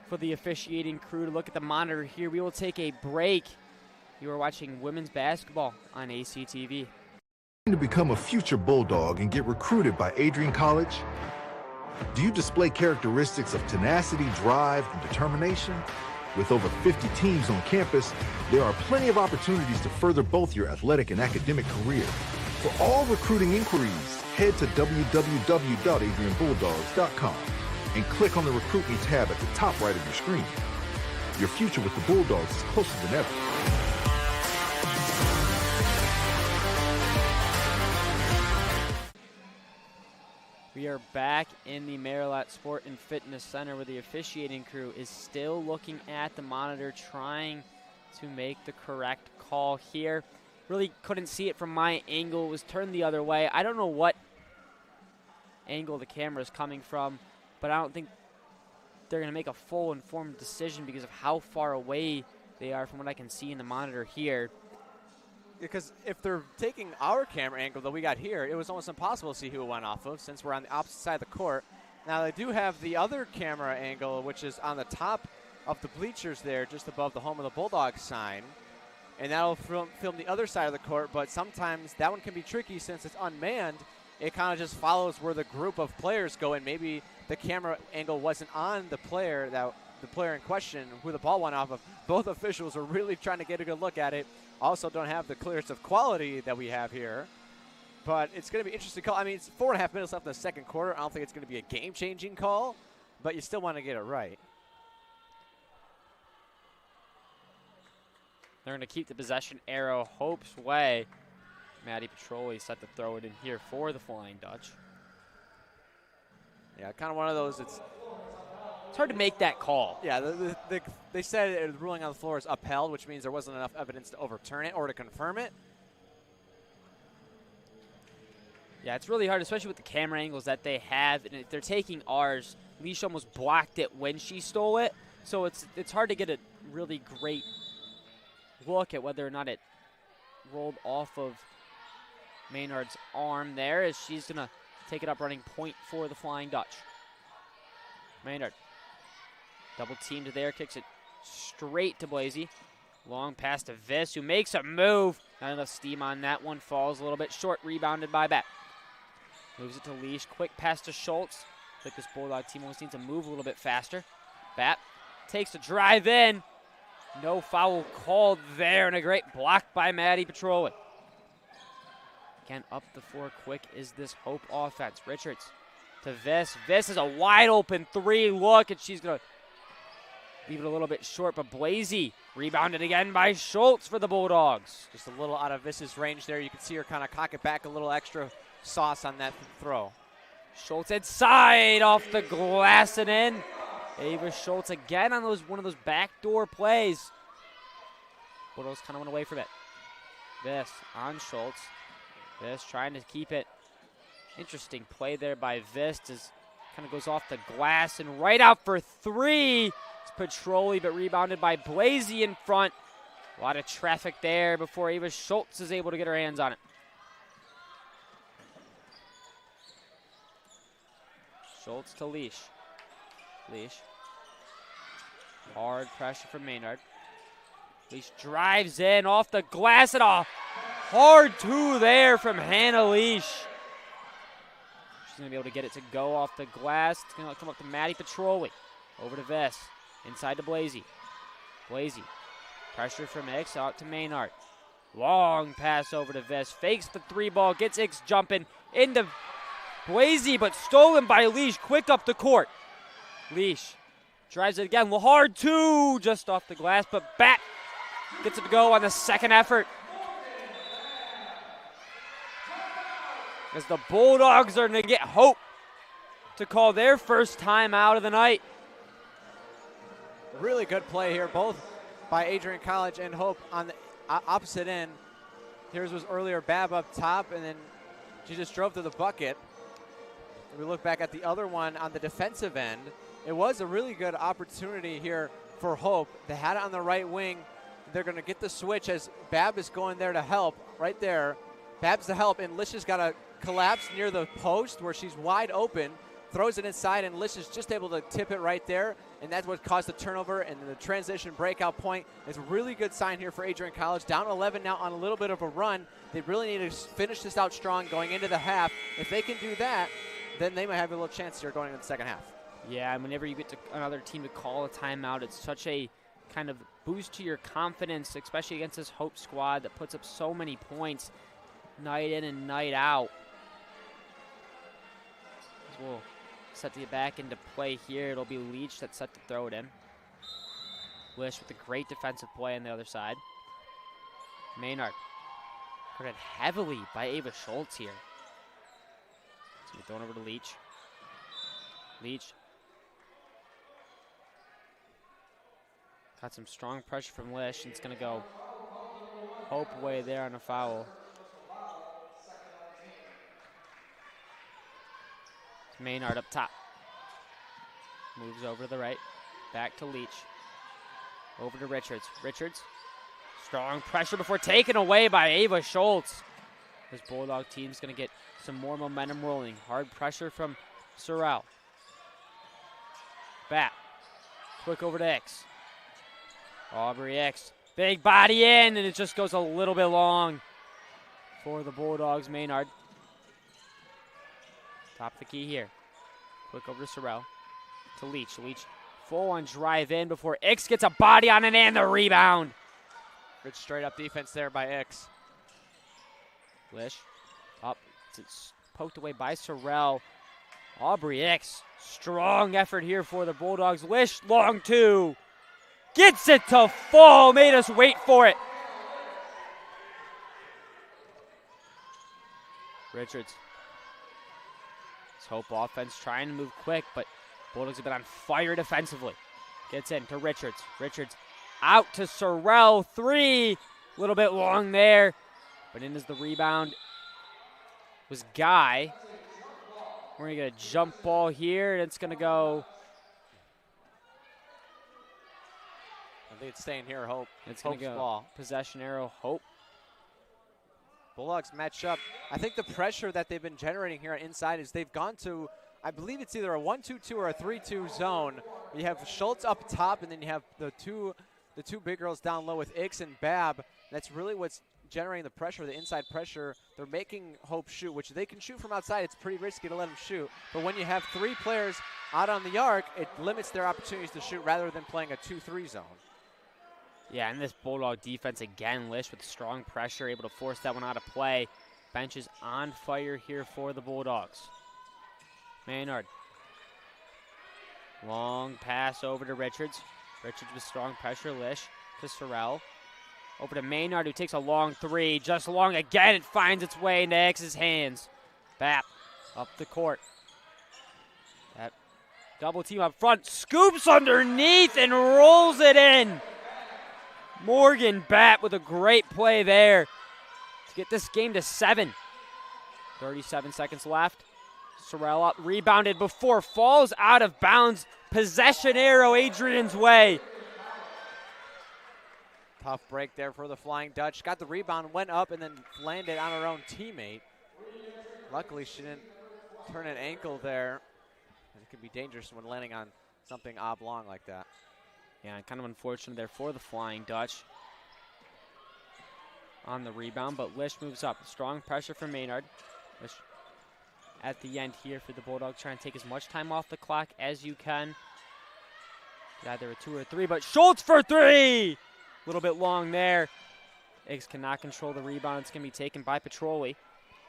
for the officiating crew to look at the monitor here, we will take a break. You are watching women's basketball on ACTV. To become a future Bulldog and get recruited by Adrian College? Do you display characteristics of tenacity, drive, and determination? With over 50 teams on campus, there are plenty of opportunities to further both your athletic and academic career. For all recruiting inquiries, head to www.adrianbulldogs.com and click on the Recruit Me tab at the top right of your screen. Your future with the Bulldogs is closer than ever. We are back in the Marilat Sport and Fitness Center where the officiating crew is still looking at the monitor, trying to make the correct call here. Really couldn't see it from my angle. It was turned the other way. I don't know what angle the camera is coming from, but I don't think they're going to make a full informed decision because of how far away they are from what I can see in the monitor here. Because if they're taking our camera angle that we got here, it was almost impossible to see who it went off of since we're on the opposite side of the court. Now they do have the other camera angle, which is on the top of the bleachers there, just above the home of the Bulldogs sign. And that'll film the other side of the court, but sometimes that one can be tricky since it's unmanned. It kind of just follows where the group of players go, and maybe the camera angle wasn't on the player in question, who the ball went off of. Both officials were really trying to get a good look at it. Also don't have the clearance of quality that we have here. But it's going to be interesting call. I mean, it's 4.5 minutes left in the second quarter. I don't think it's going to be a game-changing call, but you still want to get it right. They're going to keep the possession arrow Hope's way. Maddie Petroli set to throw it in here for the Flying Dutch. Yeah, kind of one of those. It's hard to make that call. Yeah, they said the ruling on the floor is upheld, which means there wasn't enough evidence to overturn it or to confirm it. Yeah, it's really hard, especially with the camera angles that they have. And if they're taking ours, Leash almost blocked it when she stole it. So it's hard to get a really great look at whether or not it rolled off of Maynard's arm there, as she's going to take it up running point for the Flying Dutch. Maynard. Double teamed there, kicks it straight to Blasey. Long pass to Viss, who makes a move. Not enough steam on that one. Falls a little bit short. Rebounded by Bat. Moves it to Leash. Quick pass to Schultz. Looks like this Bulldog team almost needs to move a little bit faster. Bat takes a drive in. No foul called there, and a great block by Maddie Petroli. Again, up the floor quick is this Hope offense. Richards to Viss. Viss is a wide open three look, and she's going to leave it a little bit short, but Blasey rebounded again by Schultz for the Bulldogs. Just a little out of Viss's range there. You can see her kind of cock it back, a little extra sauce on that throw. Schultz inside off the glass and in. Ava Schultz again on one of those backdoor plays. Bulldogs kind of went away from it. Viss on Schultz. Viss trying to keep it. Interesting play there by Viss as kind of goes off the glass and right out for three. It's Petroli, but rebounded by Blasey in front. A lot of traffic there before Ava Schultz is able to get her hands on it. Schultz to Leash. Leash. Hard pressure from Maynard. Leash drives in off the glass and a hard two there from Hannah Leash. She's going to be able to get it to go off the glass. It's going to come up to Maddie Petroli. Over to Viss. Inside to Blasey. Blasey. Pressure from X out to Maynard. Long pass over to Viss. Fakes the three ball. Gets X jumping into Blasey, but stolen by Leash. Quick up the court. Leash drives it again. Hard two just off the glass, but Bat gets it to go on the second effort. As the Bulldogs are going to get Hope to call their first time out of the night. Really good play here, both by Adrian College and Hope on the opposite end. Here's was earlier Bab up top, and then she just drove to the bucket. If we look back at the other one on the defensive end, it was a really good opportunity here for Hope. They had it on the right wing. They're going to get the switch as Bab is going there to help right there. Bab's to help, and Lish has got a collapse near the post where she's wide open. Throws it inside, and Lish is just able to tip it right there, and that's what caused the turnover and the transition breakout point. It's a really good sign here for Adrian College. Down 11 now on a little bit of a run. They really need to finish this out strong going into the half. If they can do that, then they might have a little chance here going into the second half. Yeah, and whenever you get to another team to call a timeout, it's such a kind of boost to your confidence, especially against this Hope squad that puts up so many points night in and night out. We'll set the back into play here. It'll be Leach that's set to throw it in. Lish with a great defensive play on the other side. Maynard guarded heavily by Ava Schultz here. So we're thrown over to Leach. Leach got some strong pressure from Lish, and it's going to go Hope away there on a foul. Maynard up top. Moves over to the right. Back to Leach. Over to Richards. Richards. Strong pressure before taken away by Ava Schultz. This Bulldog team's going to get some more momentum rolling. Hard pressure from Sorrell. Bat. Quick over to X. Aubrey X. Big body in, and it just goes a little bit long for the Bulldogs. Maynard. Top of the key here. Quick over to Sorrell. To Leach. Leach full on drive in before X gets a body on it and the rebound. Good straight up defense there by X. Lish. Up. It's poked away by Sorrell. Aubrey X. Strong effort here for the Bulldogs. Lish long two. Gets it to fall. Made us wait for it. Richards. Hope offense trying to move quick, but Bulldogs have been on fire defensively. Gets in to Richards. Richards out to Sorrell. Three. A little bit long there, but in as the rebound was Guy. We're going to get a jump ball here, and it's going to go. I think it's staying here, Hope. It's going to go ball. Possession arrow, Hope. Bulldogs match up. I think the pressure that they've been generating here inside is they've gone to, I believe it's either a 1-2-2 or a 3-2 zone. You have Schultz up top, and then you have the two big girls down low with Ix and Bab. That's really what's generating the pressure, the inside pressure. They're making Hope shoot, which they can shoot from outside. It's pretty risky to let them shoot. But when you have 3 players out on the arc, it limits their opportunities to shoot rather than playing a 2-3 zone. Yeah, and this Bulldog defense again, Lish with strong pressure, able to force that one out of play. Bench is on fire here for the Bulldogs. Maynard. Long pass over to Richards. Richards with strong pressure. Lish to Sorrell. Over to Maynard, who takes a long 3. Just long again. It finds its way into X's hands. Bap up the court. That double team up front. Scoops underneath and rolls it in. Morgan Batt with a great play there to get this game to 7. 37 seconds left. Sorrell up, rebounded before falls out of bounds. Possession arrow Adrian's way. Tough break there for the Flying Dutch. Got the rebound, went up, and then landed on her own teammate. Luckily, she didn't turn an ankle there. It can be dangerous when landing on something oblong like that. Yeah, kind of unfortunate there for the Flying Dutch on the rebound, but Lish moves up. Strong pressure from Maynard. Lish at the end here for the Bulldogs, trying to take as much time off the clock as you can. Either a 2 or 3, but Schultz for 3! A little bit long there. Iggs cannot control the rebound. It's going to be taken by Petroli.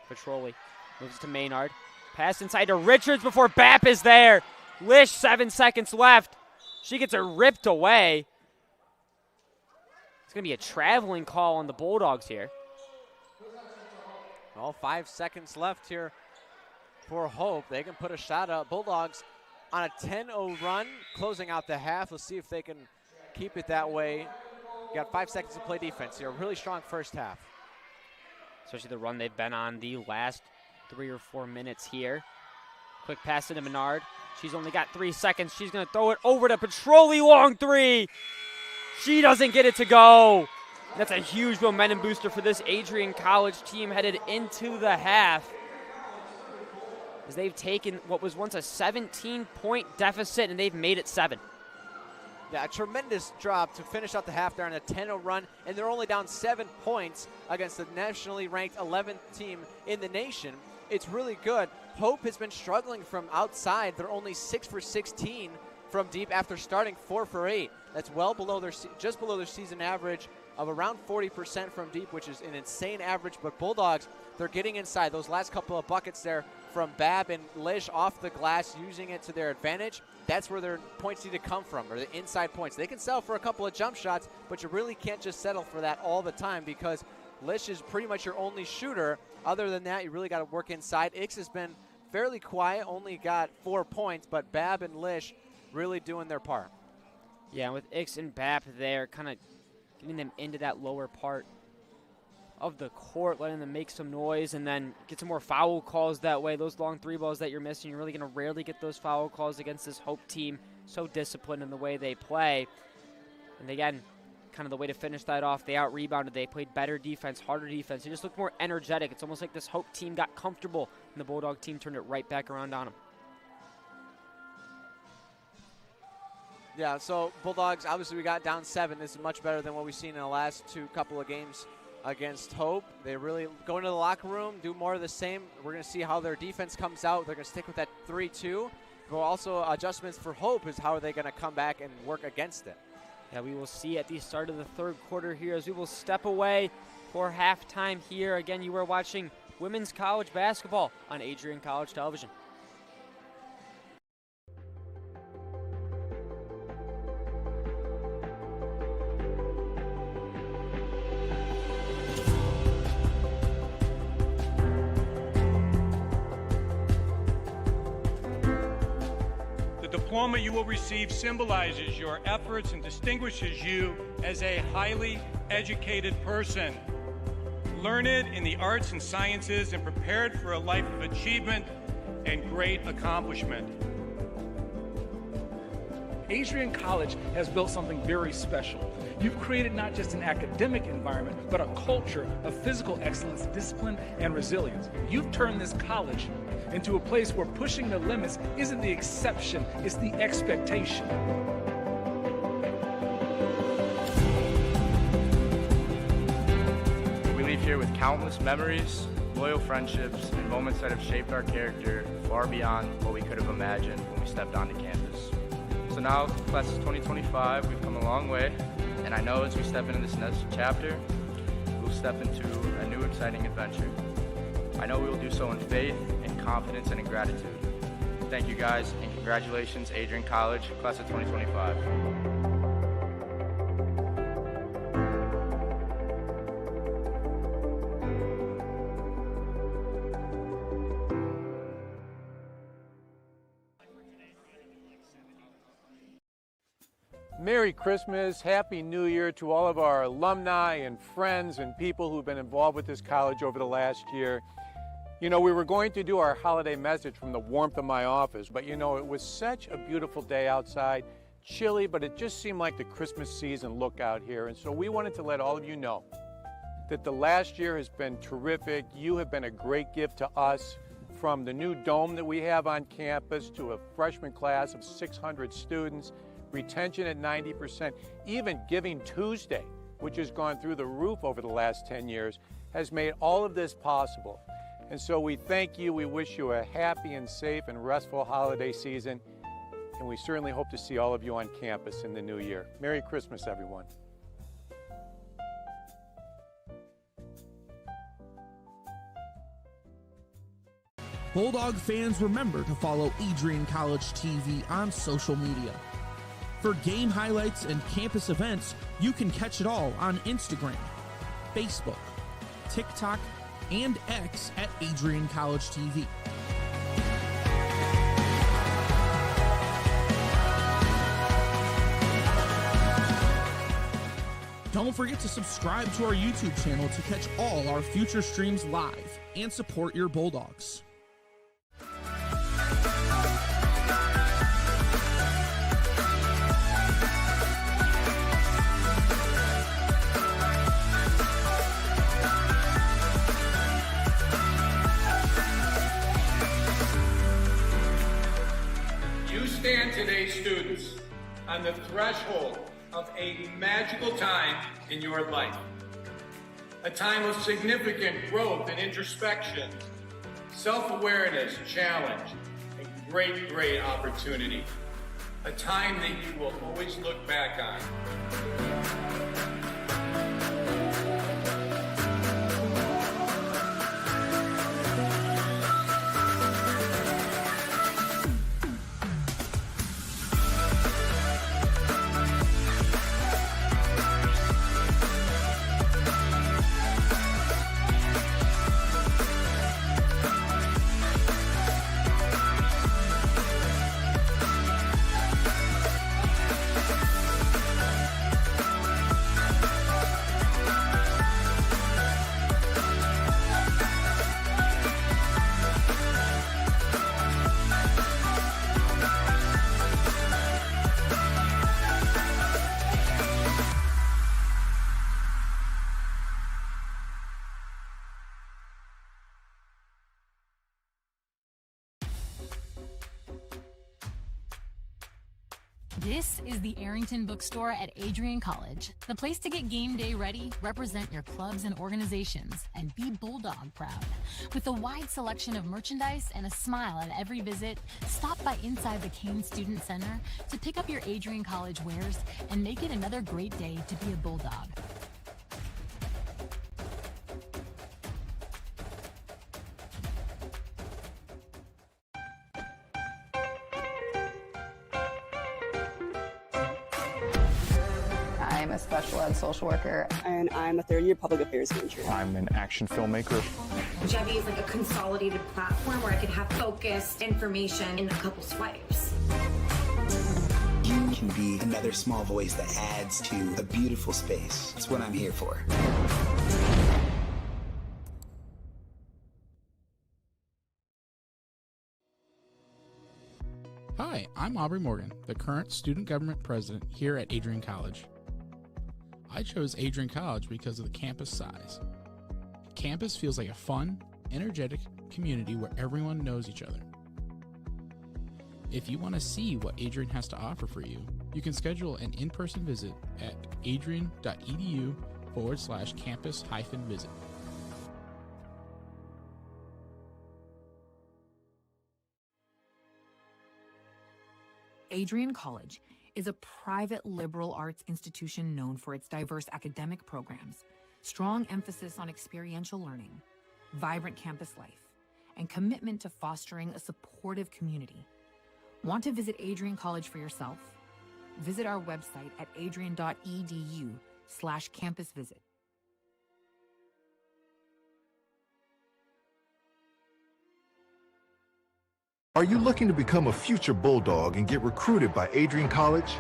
Petroli moves to Maynard. Pass inside to Richards before Bapp is there. Lish, 7 seconds left. She gets it ripped away. It's going to be a traveling call on the Bulldogs here. Well, 5 seconds left here for Hope. They can put a shot up. Bulldogs on a 10-0 run, closing out the half. Let's see if they can keep it that way. Got 5 seconds to play defense here. Really strong first half. Especially the run they've been on the last 3 or 4 minutes here. Quick pass into Menard. She's only got 3 seconds. She's going to throw it over to Petroli. Long 3. She doesn't get it to go. That's a huge momentum booster for this Adrian College team headed into the half, as they've taken what was once a 17-point deficit and they've made it 7. Yeah, a tremendous job to finish out the half there on a 10-0 run, and they're only down 7 points against the nationally ranked 11th team in the nation. It's really good. Hope has been struggling from outside. They're only 6 for 16 from deep after starting 4 for 8. That's well below just below their season average of around 40% from deep, which is an insane average. But Bulldogs, they're getting inside. Those last couple of buckets there from Babb and Lish off the glass, using it to their advantage. That's where their points need to come from, or the inside points. They can settle for a couple of jump shots, but you really can't just settle for that all the time, because Lish is pretty much your only shooter. Other than that, you really got to work inside. Ix has been fairly quiet, only got 4 points, but Babb and Lish really doing their part. Yeah, with Ix and Babb there, kind of getting them into that lower part of the court, letting them make some noise, and then get some more foul calls that way. Those long 3 balls that you're missing, you're really going to rarely get those foul calls against this Hope team. So disciplined in the way they play. And again, kind of the way to finish that off, they out-rebounded. They played better defense, harder defense. They just looked more energetic. It's almost like this Hope team got comfortable, and the Bulldog team turned it right back around on them. Yeah, so Bulldogs, obviously we got down 7. This is much better than what we've seen in the last couple of games against Hope. They really go into the locker room, do more of the same. We're going to see how their defense comes out. They're going to stick with that 3-2. But also adjustments for Hope is how are they going to come back and work against it. Yeah, we will see at the start of the 3rd quarter here as we will step away for halftime here. Again, you are watching women's college basketball on Adrian College Television. The diploma you will receive symbolizes your efforts and distinguishes you as a highly educated person, learned in the arts and sciences and prepared for a life of achievement and great accomplishment. Adrian College has built something very special. You've created not just an academic environment, but a culture of physical excellence, discipline, and resilience. You've turned this college into a place where pushing the limits isn't the exception, it's the expectation. We here with countless memories, loyal friendships, and moments that have shaped our character far beyond what we could have imagined when we stepped onto campus. So now, class of 2025, we've come a long way, and I know as we step into this next chapter, we'll step into a new exciting adventure. I know we will do so in faith, in confidence, and in gratitude. Thank you guys, and congratulations, Adrian College, class of 2025. Merry Christmas, Happy New Year to all of our alumni and friends and people who've been involved with this college over the last year. You know, we were going to do our holiday message from the warmth of my office, but you know, it was such a beautiful day outside, chilly, but it just seemed like the Christmas season look out here. And so we wanted to let all of you know that the last year has been terrific. You have been a great gift to us, from the new dome that we have on campus to a freshman class of 600 students, retention at 90%, even Giving Tuesday, which has gone through the roof over the last 10 years, has made all of this possible. And so we thank you, we wish you a happy and safe and restful holiday season, and we certainly hope to see all of you on campus in the new year. Merry Christmas, everyone. Bulldog fans, remember to follow Adrian College TV on social media. For game highlights and campus events, you can catch it all on Instagram, Facebook, TikTok, and X at AdrianCollegeTV. Don't forget to subscribe to our YouTube channel to catch all our future streams live and support your Bulldogs. Stand today, students, on the threshold of a magical time in your life. A time of significant growth and introspection, self-awareness, challenge, and great opportunity. A time that you will always look back on. This is the Arrington Bookstore at Adrian College, the place to get game day ready, represent your clubs and organizations, and be Bulldog proud. With a wide selection of merchandise and a smile at every visit, stop by inside the Kane Student Center to pick up your Adrian College wares and make it another great day to be a Bulldog. I'm a special ed social worker. And I'm a third-year public affairs major. I'm an action filmmaker. Jevi is like a consolidated platform where I could have focused information in a couple swipes. You can be another small voice that adds to a beautiful space. That's what I'm here for. Hi, I'm Aubrey Morgan, the current student government president here at Adrian College. I chose Adrian College because of the campus size. Campus feels like a fun, energetic community where everyone knows each other. If you want to see what Adrian has to offer for you, you can schedule an in-person visit at adrian.edu/campus-visit. Adrian College is a private liberal arts institution known for its diverse academic programs, strong emphasis on experiential learning, vibrant campus life, and commitment to fostering a supportive community. Want to visit Adrian College for yourself? Visit our website at adrian.edu/campus visit. Are you looking to become a future Bulldog and get recruited by Adrian College?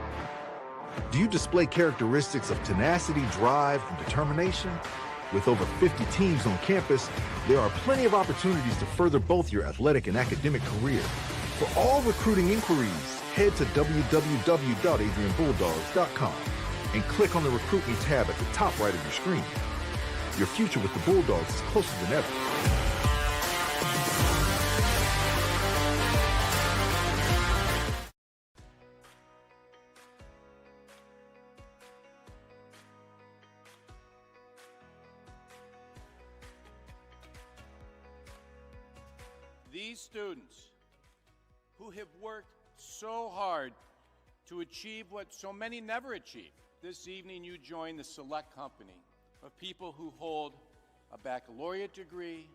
Do you display characteristics of tenacity, drive, and determination? With over 50 teams on campus, there are plenty of opportunities to further both your athletic and academic career. For all recruiting inquiries, head to www.adrianbulldogs.com and click on the Recruit Me tab at the top right of your screen. Your future with the Bulldogs is closer than ever. These students who have worked so hard to achieve what so many never achieve. This evening you join the select company of people who hold a baccalaureate degree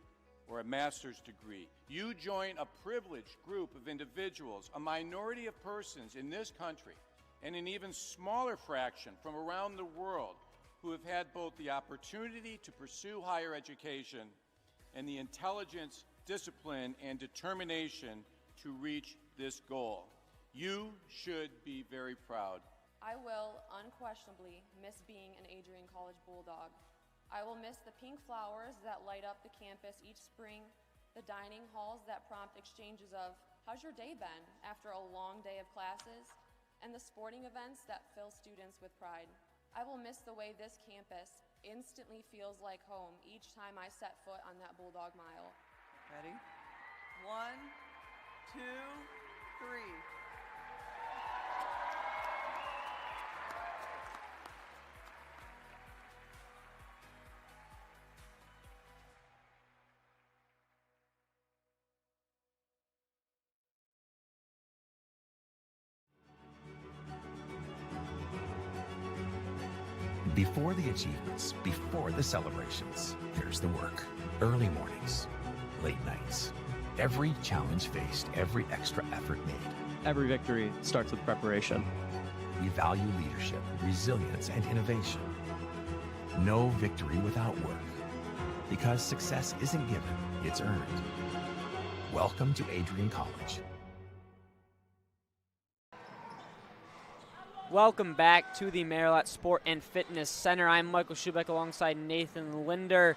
or a master's degree. You join a privileged group of individuals, a minority of persons in this country, and an even smaller fraction from around the world who have had both the opportunity to pursue higher education and the intelligence, discipline, and determination to reach this goal. You should be very proud. I will unquestionably miss being an Adrian College Bulldog. I will miss the pink flowers that light up the campus each spring, the dining halls that prompt exchanges of, "How's your day been?" after a long day of classes, and the sporting events that fill students with pride. I will miss the way this campus instantly feels like home each time I set foot on that Bulldog Mile. Ready? 1, 2, 3. Before the achievements, before the celebrations, there's the work. Early mornings, late nights. Every challenge faced, every extra effort made. Every victory starts with preparation. We value leadership, resilience, and innovation. No victory without work. Because success isn't given, it's earned. Welcome to Adrian College. Welcome back to the Marriott Sport and Fitness Center. I'm Michael Schubeck alongside Nathan Linder.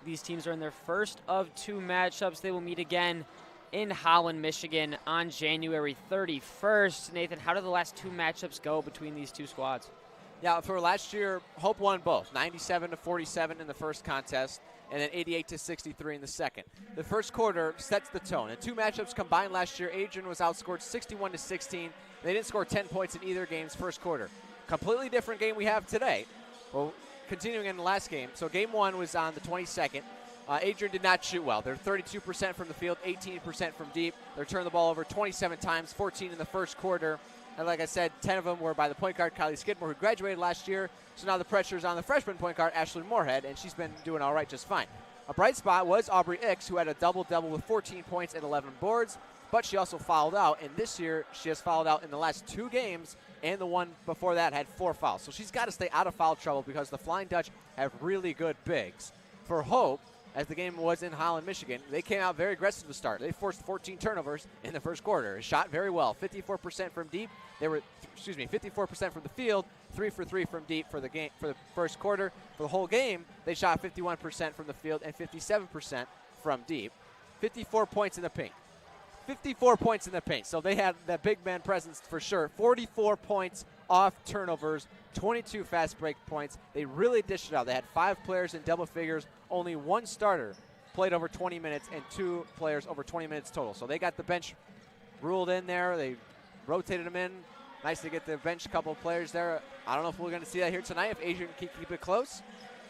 These teams are in their first of two matchups. They will meet again in Holland, Michigan on January 31st. Nathan, how did the last two matchups go between these two squads? Yeah, for last year, Hope won both, 97-47 in the first contest, and then 88-63 in the second. The first quarter sets the tone. In two matchups combined last year, Adrian was outscored 61-16. They didn't score 10 points in either game's first quarter. Completely different game we have today. Well, continuing in the last game. So game one was on the 22nd. Adrian did not shoot well. They're 32% from the field, 18% from deep. They turned the ball over 27 times, 14 in the first quarter. And like I said, 10 of them were by the point guard, Kylie Skidmore, who graduated last year. So now the pressure is on the freshman point guard, Ashley Moorhead, and she's been doing all right just fine. A bright spot was Aubrey Ix, who had a double-double with 14 points and 11 boards, but she also fouled out. And this year, she has fouled out in the last two games, and the one before that had 4 fouls. So she's got to stay out of foul trouble because the Flying Dutch have really good bigs. For Hope, as the game was in Holland, Michigan, they came out very aggressive to start. They forced 14 turnovers in the first quarter. Shot very well, 54% from deep. They were, 54% from the field, 3 for 3 from deep for the game for the first quarter. For the whole game, they shot 51% from the field and 57% from deep. 54 points in the paint. 54 points in the paint. So they had that big man presence for sure. 44 points off turnovers, 22 fast break points. They really dished it out. They had 5 players in double figures. Only one starter played over 20 minutes and 2 players over 20 minutes total. So they got the bench ruled in there. They rotated them in. Nice to get the bench couple of players there. I don't know if we're going to see that here tonight, if Adrian can keep it close.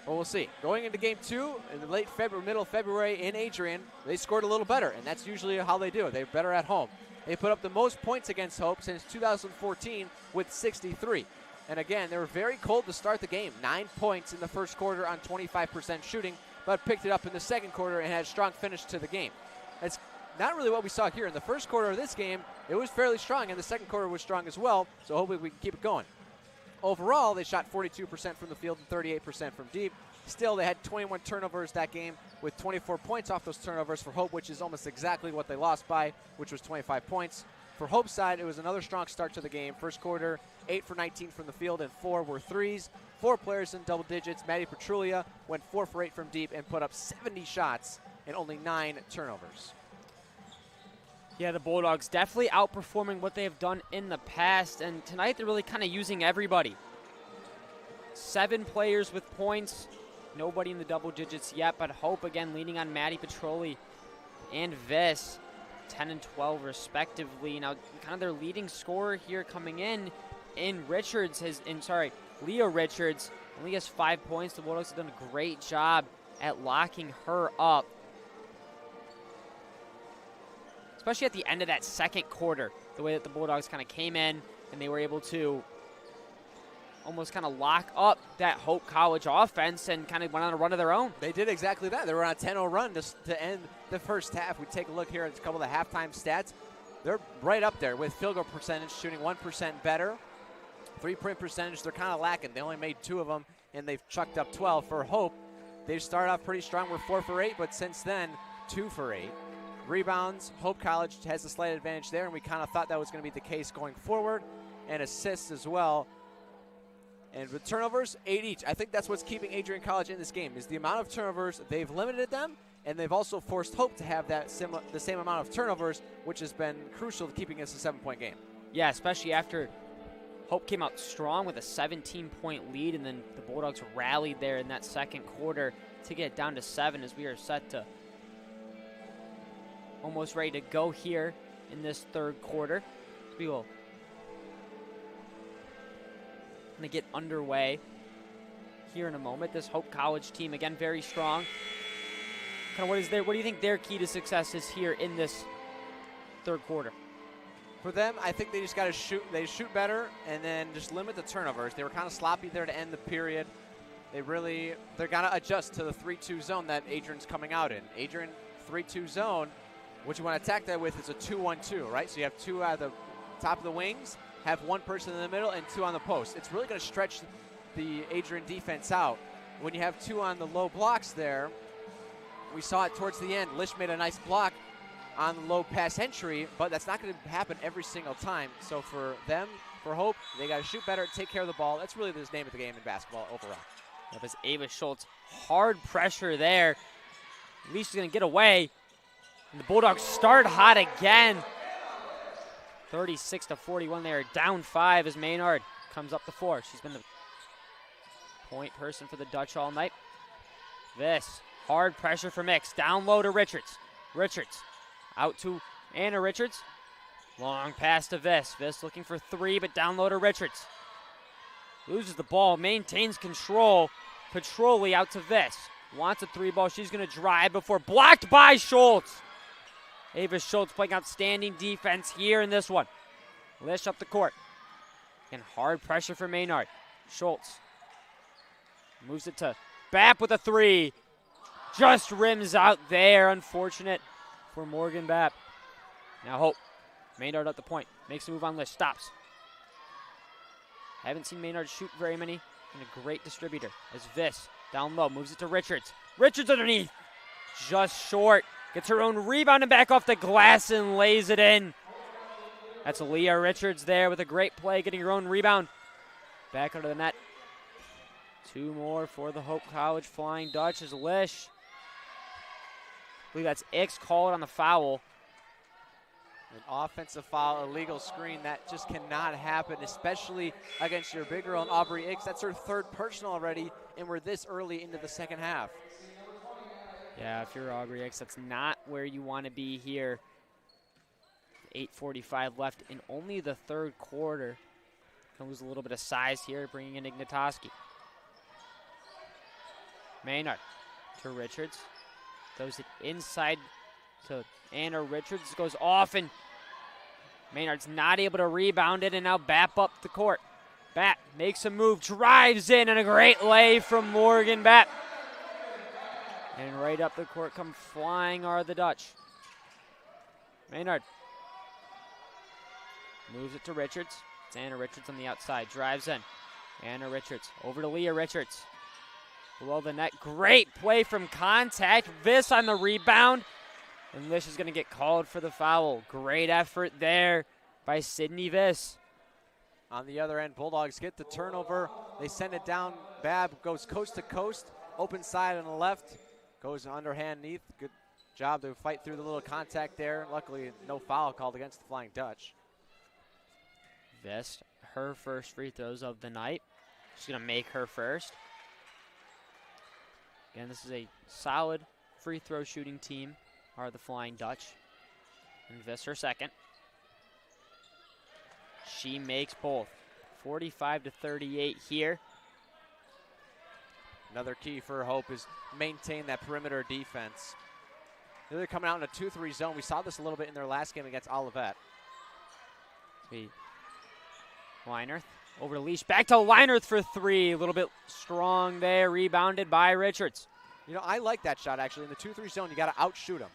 But we'll see. Going into game 2 in the middle of February in Adrian, they scored a little better, and that's usually how they do it. They're better at home. They put up the most points against Hope since 2014 with 63. And again, they were very cold to start the game. 9 points in the first quarter on 25% shooting, but picked it up in the second quarter and had a strong finish to the game. That's not really what we saw here. In the first quarter of this game, it was fairly strong, and the second quarter was strong as well, so hopefully we can keep it going. Overall, they shot 42% from the field and 38% from deep. Still, they had 21 turnovers that game with 24 points off those turnovers for Hope, which is almost exactly what they lost by, which was 25 points. For Hope's side, it was another strong start to the game. First quarter, 8 for 19 from the field and 4 were threes. 4 players in double digits. Maddie Petrulia went 4 for 8 from deep and put up 70 shots and only 9 turnovers. Yeah, the Bulldogs definitely outperforming what they have done in the past, and tonight they're really kind of using everybody. 7 players with points, nobody in the double digits yet, but Hope again leaning on Maddie Petroli and Viss, 10 and 12 respectively. Now, kind of their leading scorer here coming in Richards, Leah Richards, only has 5 points. The Bulldogs have done a great job at locking her up, especially at the end of that second quarter, the way that the Bulldogs kind of came in and they were able to almost kind of lock up that Hope College offense and kind of went on a run of their own. They did exactly that. They were on a 10-0 run to end the first half. We take a look here at a couple of the halftime stats. They're right up there with field goal percentage, shooting 1% better. 3-point percentage, they're kind of lacking. They only made 2 of them, and they've chucked up 12. For Hope, they started off pretty strong. We're 4 for 8, but since then, 2 for 8. Rebounds, Hope College has a slight advantage there, and we kind of thought that was going to be the case going forward. And assists as well. And with turnovers, 8 each. I think that's what's keeping Adrian College in this game, is the amount of turnovers. They've limited them, and they've also forced Hope to have that the same amount of turnovers, which has been crucial to keeping us a 7-point game. Yeah, especially after Hope came out strong with a 17-point lead, and then the Bulldogs rallied there in that second quarter to get it down to 7 as we are set to almost ready to go here in this third quarter. We will going to get underway here in a moment. This Hope College team, again, very strong. Kind of what do you think their key to success is here in this third quarter? For them, I think they just got to shoot. They shoot better and then just limit the turnovers. They were kind of sloppy there to end the period. They're got to adjust to the 3-2 zone that Adrian's coming out in. Adrian 3-2 zone, what you want to attack that with is a 2-1-2, right? So you have 2 at the top of the wings, have 1 person in the middle and 2 on the post. It's really going to stretch the Adrian defense out. When you have 2 on the low blocks there, we saw it towards the end. Lish made a nice block on the low pass entry, but that's not going to happen every single time. So for them, for Hope, they got to shoot better, take care of the ball. That's really the name of the game in basketball overall. That was Ava Schultz. Hard pressure there. Lish is going to get away. And the Bulldogs start hot again. 36-41. They are down 5 as Maynard comes up the floor. She's been the point person for the Dutch all night. This hard pressure for Mix. Down low to Richards. Richards out to Anna Richards. Long pass to Viss. Viss looking for 3, but down low to Richards. Loses the ball, maintains control. Petroli out to Viss. Wants a 3 ball. She's going to drive before blocked by Schultz. Ava Schultz playing outstanding defense here in this one. Lish up the court. And hard pressure for Maynard. Schultz moves it to Bapp with a 3. Just rims out there. Unfortunate for Morgan Bapp. Now Hope. Maynard at the point. Makes a move on Lish. Stops. Haven't seen Maynard shoot very many. And a great distributor. As Viss down low. Moves it to Richards. Richards underneath. Just short. Gets her own rebound and back off the glass and lays it in. That's Leah Richards there with a great play, getting her own rebound. Back under the net. 2 more for the Hope College Flying Dutch as Lish. I believe that's Ix called on the foul. An offensive foul, illegal screen, that just cannot happen, especially against your big girl, Aubrey Ix. That's her 3rd personal already, and we're this early into the second half. Yeah, if you're Aubrey Ix, that's not where you want to be here. 8:45 left in only the third quarter. Comes a little bit of size here, bringing in Ignatoski. Maynard to Richards. Throws it inside to Anna Richards. Goes off and Maynard's not able to rebound it, and now Bapp up the court. Bapp makes a move, drives in, and a great lay from Morgan Bapp. And right up the court come flying are the Dutch. Maynard moves it to Richards. It's Anna Richards on the outside, drives in. Anna Richards over to Leah Richards. Below the net, great play from contact. Viss on the rebound. And Lish is going to get called for the foul. Great effort there by Sydney Viss. On the other end, Bulldogs get the turnover. They send it down. Babb goes coast to coast. Open side on the left. Goes underhand Neath. Good job to fight through the little contact there. Luckily, no foul called against the Flying Dutch. Viss, her first free throws of the night. She's going to make her first. Again, this is a solid free throw shooting team, are the Flying Dutch. And Viss her second. She makes both. 45-38 here. Another key for Hope is maintain that perimeter defense. They're coming out in a 2-3 zone. We saw this a little bit in their last game against Olivet. Leinerth over to Leash. Back to Leinerth for three. A little bit strong there. Rebounded by Richards. You know, I like that shot, actually. In the 2-3 zone, you got to outshoot him.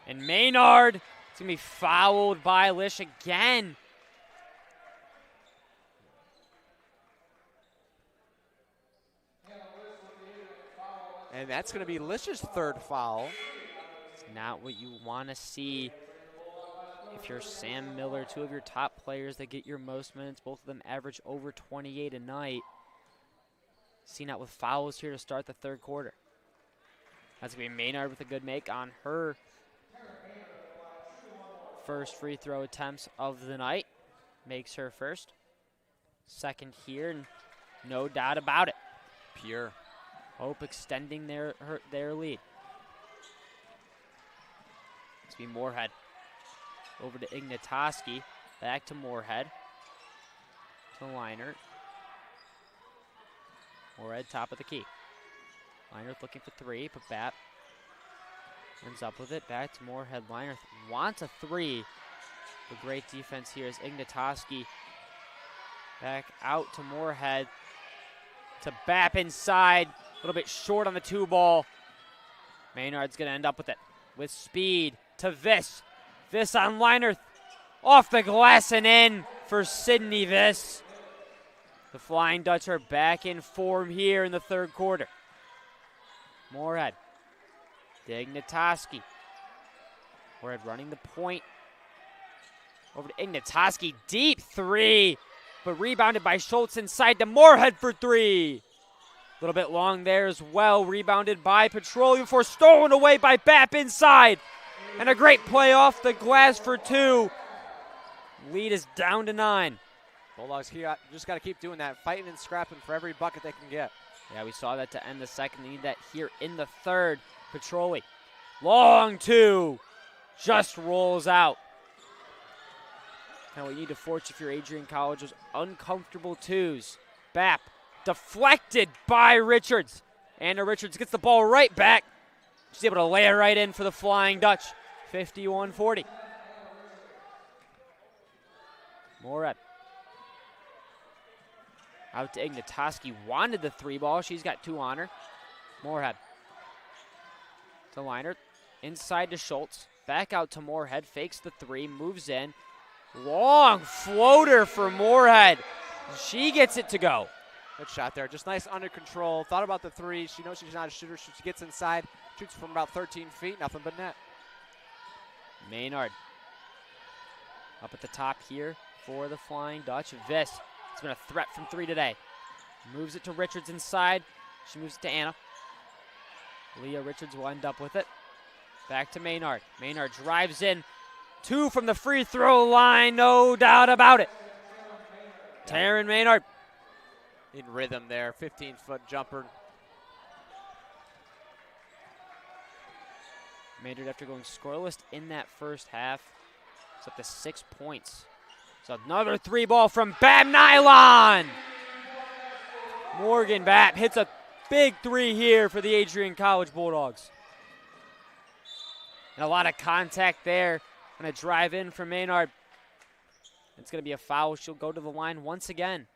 And Maynard is going to be fouled by Lish again. And that's going to be Lish's third foul. It's not what you want to see. If you're Sam Miller, two of your top players that get your most minutes, both of them average over 28 a night. Seen out with fouls here to start the third quarter. That's going to be Maynard with a good make on her first free throw attempts of the night. Makes her first. Second here, and no doubt about it. Pure. Hope extending their lead. It's going to be Moorhead. Over to Ignatoski. Back to Moorhead. To Leinert. Moorhead top of the key. Leinert looking for three, but Bapp ends up with it. Back to Moorhead. Leinert wants a three. The great defense here is Ignatoski. Back out to Moorhead. To Bapp inside. A little bit short on the two ball. Maynard's going to end up with it. With speed to Viss. Viss on Leinert. Off the glass and in for Sydney Viss. The Flying Dutch are back in form here in the third quarter. Moorhead. Ignatoski. Moorhead running the point. Over to Ignatoski. Deep three. But rebounded by Schultz inside to Moorhead for three. A little bit long there as well. Rebounded by Petroleum before stolen away by Bapp inside. And a great play off the glass for two. Lead is down to 9. Bulldogs just got to keep doing that, fighting and scrapping for every bucket they can get. Yeah, we saw that to end the second. They need that here in the third. Petroli. Long two. Just rolls out. Now we need to force if you're Adrian College. Those uncomfortable twos. Bapp deflected by Richards. Anna Richards gets the ball right back. She's able to lay it right in for the Flying Dutch. 51-40. Moorhead. Out to Ignatoski. Wanted the three ball. She's got two on her. Moorhead. To Leinert. Inside to Schultz. Back out to Moorhead. Fakes the three. Moves in. Long floater for Moorhead. She gets it to go. Good shot there. Just nice under control. Thought about the three. She knows she's not a shooter. She gets inside. Shoots from about 13 feet. Nothing but net. Maynard. Up at the top here for the Flying Dutch. Viss. It's been a threat from three today. Moves it to Richards inside. She moves it to Anna. Leah Richards will end up with it. Back to Maynard. Maynard drives in. Two from the free throw line. No doubt about it. Taryn Maynard. In rhythm there. 15-foot jumper. Maynard, after going scoreless in that first half, it's up to 6 points. So another three ball from Babb Nylon. Morgan Babb hits a big three here for the Adrian College Bulldogs. And a lot of contact there. Going to drive in for Maynard. It's going to be a foul. She'll go to the line once again.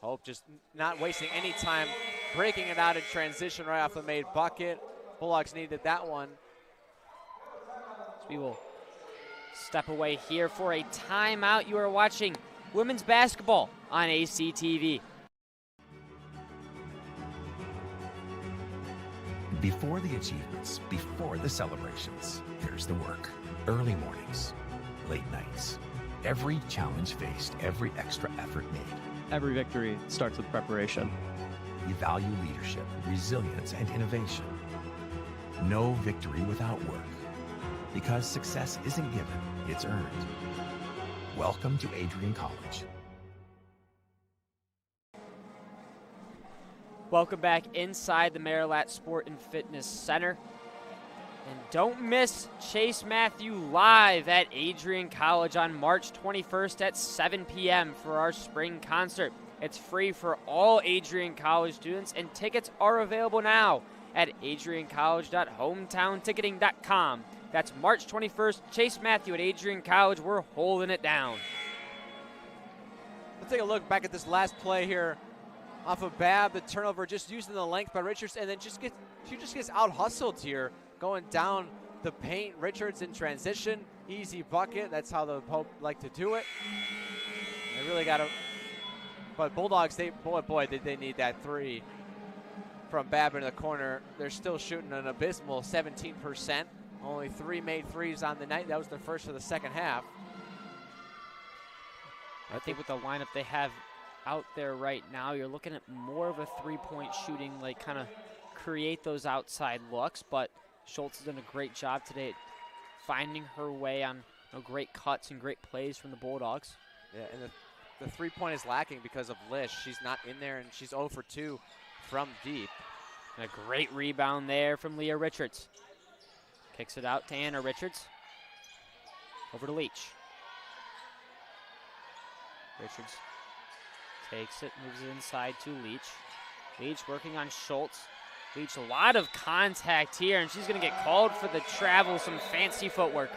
Hope just not wasting any time, breaking it out in transition right off the made bucket. Bulldogs needed that one. So we will step away here for a timeout. You are watching women's basketball on ACTV. Before the achievements, before the celebrations, there's the work. Early mornings, late nights. Every challenge faced, every extra effort made. Every victory starts with preparation. We value leadership, resilience, and innovation. No victory without work. Because success isn't given, it's earned. Welcome to Adrian College. Welcome back inside the Marilat Sport and Fitness Center. And don't miss Chase Matthew live at Adrian College on March 21st at 7 p.m. for our spring concert. It's free for all Adrian College students, and tickets are available now at adriancollege.hometownticketing.com. That's March 21st, Chase Matthew at Adrian College. We're holding it down. Let's take a look back at this last play here. Off of Babb, the turnover, just using the length by Richards, and then she just gets out-hustled here, going down the paint. Richards in transition, easy bucket. That's how the Pope like to do it. They really got to, but Bulldogs, did they need that three from Babb in the corner. They're still shooting an abysmal 17%. Only 3 made threes on the night. That was the first of the second half. I think with the lineup they have out there right now, you're looking at more of a three-point shooting, like kind of create those outside looks, but Schultz has done a great job today at finding her way on great cuts and great plays from the Bulldogs. Yeah, and the three-point is lacking because of Lish. She's not in there, and she's 0 for 2 from deep. And a great rebound there from Leah Richards. Kicks it out to Anna Richards. Over to Leach. Richards takes it, moves it inside to Leach. Leach working on Schultz. Leach, a lot of contact here, and she's going to get called for the travel, some fancy footwork.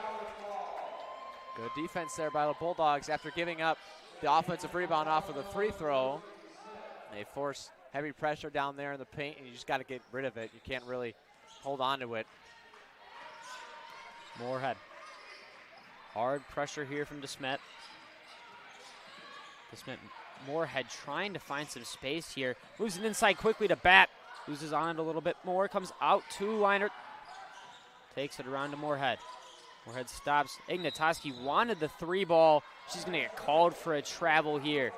Good defense there by the Bulldogs after giving up the offensive rebound off of the free throw. They force heavy pressure down there in the paint, and you just got to get rid of it. You can't really hold on to it. Moorhead. Hard pressure here from DeSmet. Moorhead trying to find some space here. Moves it inside quickly to Bat. Loses on it a little bit more. Comes out to Liner. Takes it around to Moorhead. Moorhead stops. Ignatoski wanted the three ball. She's going to get called for a travel here.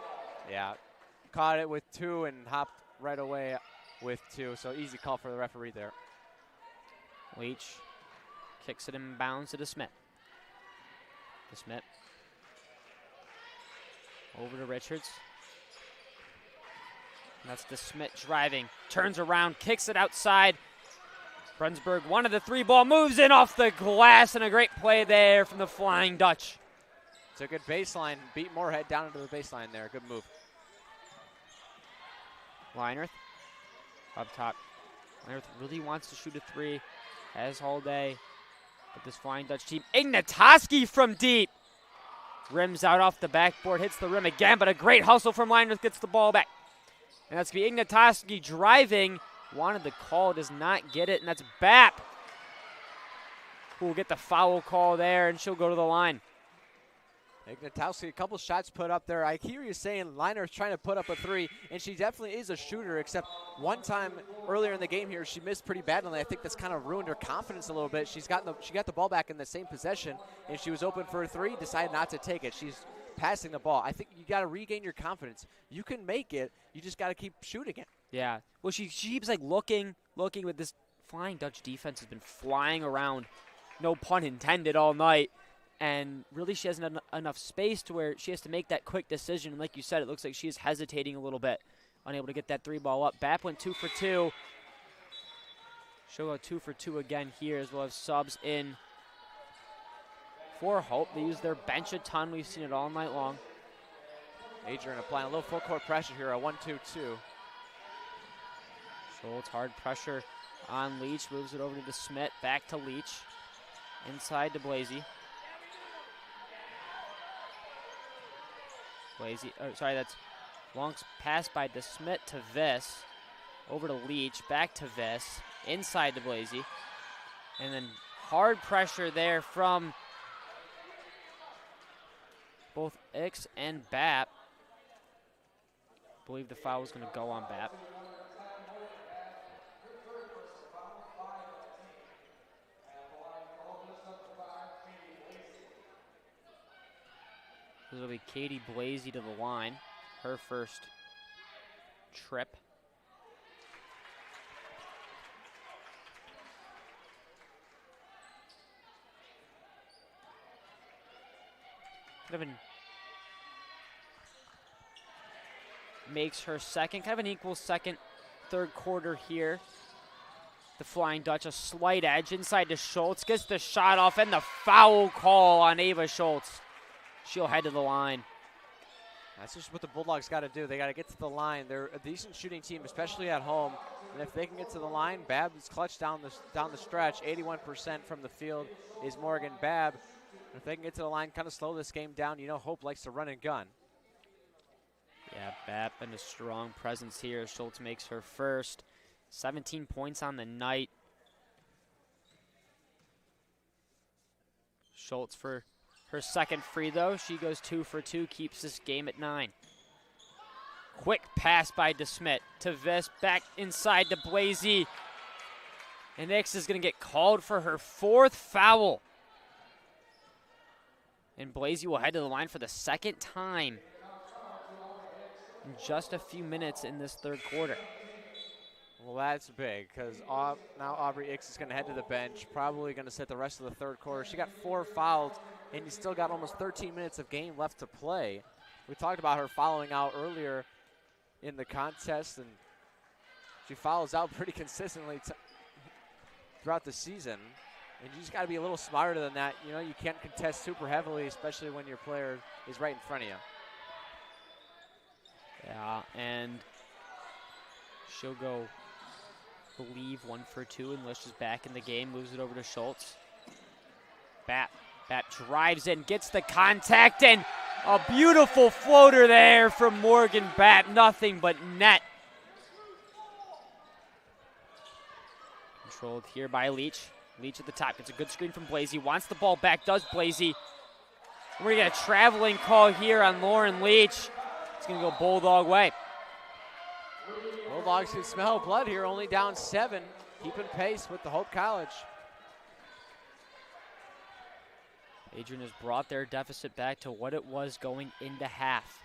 Yeah. Caught it with 2 and hopped right away with 2. So easy call for the referee there. Leach kicks it in bounds to DeSmet. DeSmet. Over to Richards. And that's DeSmet driving. Turns around, kicks it outside. Brunsberg wanted the three ball, moves in off the glass, and a great play there from the Flying Dutch. It's a good baseline. Beat Moorhead down into the baseline there. Good move. Linerth up top. Linerth really wants to shoot a three, as all day. But this Flying Dutch team, Ignatoski from deep. Rims out off the backboard, hits the rim again, but a great hustle from Linerth, gets the ball back. And that's going to be Ignatoski driving. Wanted the call, does not get it, and that's Bapp who will get the foul call there, and she'll go to the line. Ignatowski, a couple shots put up there. I hear you saying Liner's trying to put up a three, and she definitely is a shooter, except one time earlier in the game here, she missed pretty badly. I think that's kind of ruined her confidence a little bit. She got the ball back in the same possession, and she was open for a three, decided not to take it. She's passing the ball. I think you got to regain your confidence. You can make it. You just got to keep shooting it. Yeah. Well, she keeps like looking, but this Flying Dutch defense has been flying around, no pun intended, all night. And really she hasn't enough space to where she has to make that quick decision. And like you said, it looks like she is hesitating a little bit, unable to get that three ball up. Bapp went 2 for 2. She'll go 2 for 2 again here, as we'll have subs in for Hope. They use their bench a ton. We've seen it all night long. Adrian applying a little full court pressure here, a 1-2-2. Schultz, hard pressure on Leach, moves it over to DeSmet, back to Leach, inside to Blasey. Blazy, sorry, that's long pass by DeSmit to Viss. Over to Leach, back to Viss, inside to Blazy. And then hard pressure there from both Ix and Bap. I believe the foul was going to go on Bap. This will be Katie Blazy to the line, her first trip. Makes her second, kind of an equal second, third quarter here. The Flying Dutch, a slight edge inside to Schultz, gets the shot off, and the foul call on Ava Schultz. She'll head to the line. That's just what the Bulldogs got to do. They got to get to the line. They're a decent shooting team, especially at home. And if they can get to the line, Babb is clutch down the stretch. 81% from the field is Morgan Babb. And if they can get to the line, kind of slow this game down, you know Hope likes to run and gun. Yeah, Babb and a strong presence here. Schultz makes her first. 17 points on the night. Schultz for her second free, though. She goes 2 for 2, keeps this game at 9. Quick pass by DeSmit to Viss, back inside to Blazy. And Ix is going to get called for her 4th foul. And Blazy will head to the line for the second time in just a few minutes in this third quarter. Well, that's big because now Aubrey Ix is going to head to the bench, probably going to sit the rest of the third quarter. She got 4 fouls, and you still got almost 13 minutes of game left to play. We talked about her fouling out earlier in the contest, and she fouls out pretty consistently throughout the season. And you just got to be a little smarter than that. You know, you can't contest super heavily, especially when your player is right in front of you. Yeah, and she'll go, I believe, 1 for 2, and Lish is back in the game, moves it over to Schultz. Bap drives in, gets the contact, and a beautiful floater there from Morgan Bap. Nothing but net. Controlled here by Leach. Leach at the top, gets a good screen from Blazy, wants the ball back, does Blazy. We're going to get a traveling call here on Lauren Leach. It's going to go Bulldog way. Bulldogs can smell blood here, only down 7, keeping pace with the Hope College. Adrian has brought their deficit back to what it was going into half.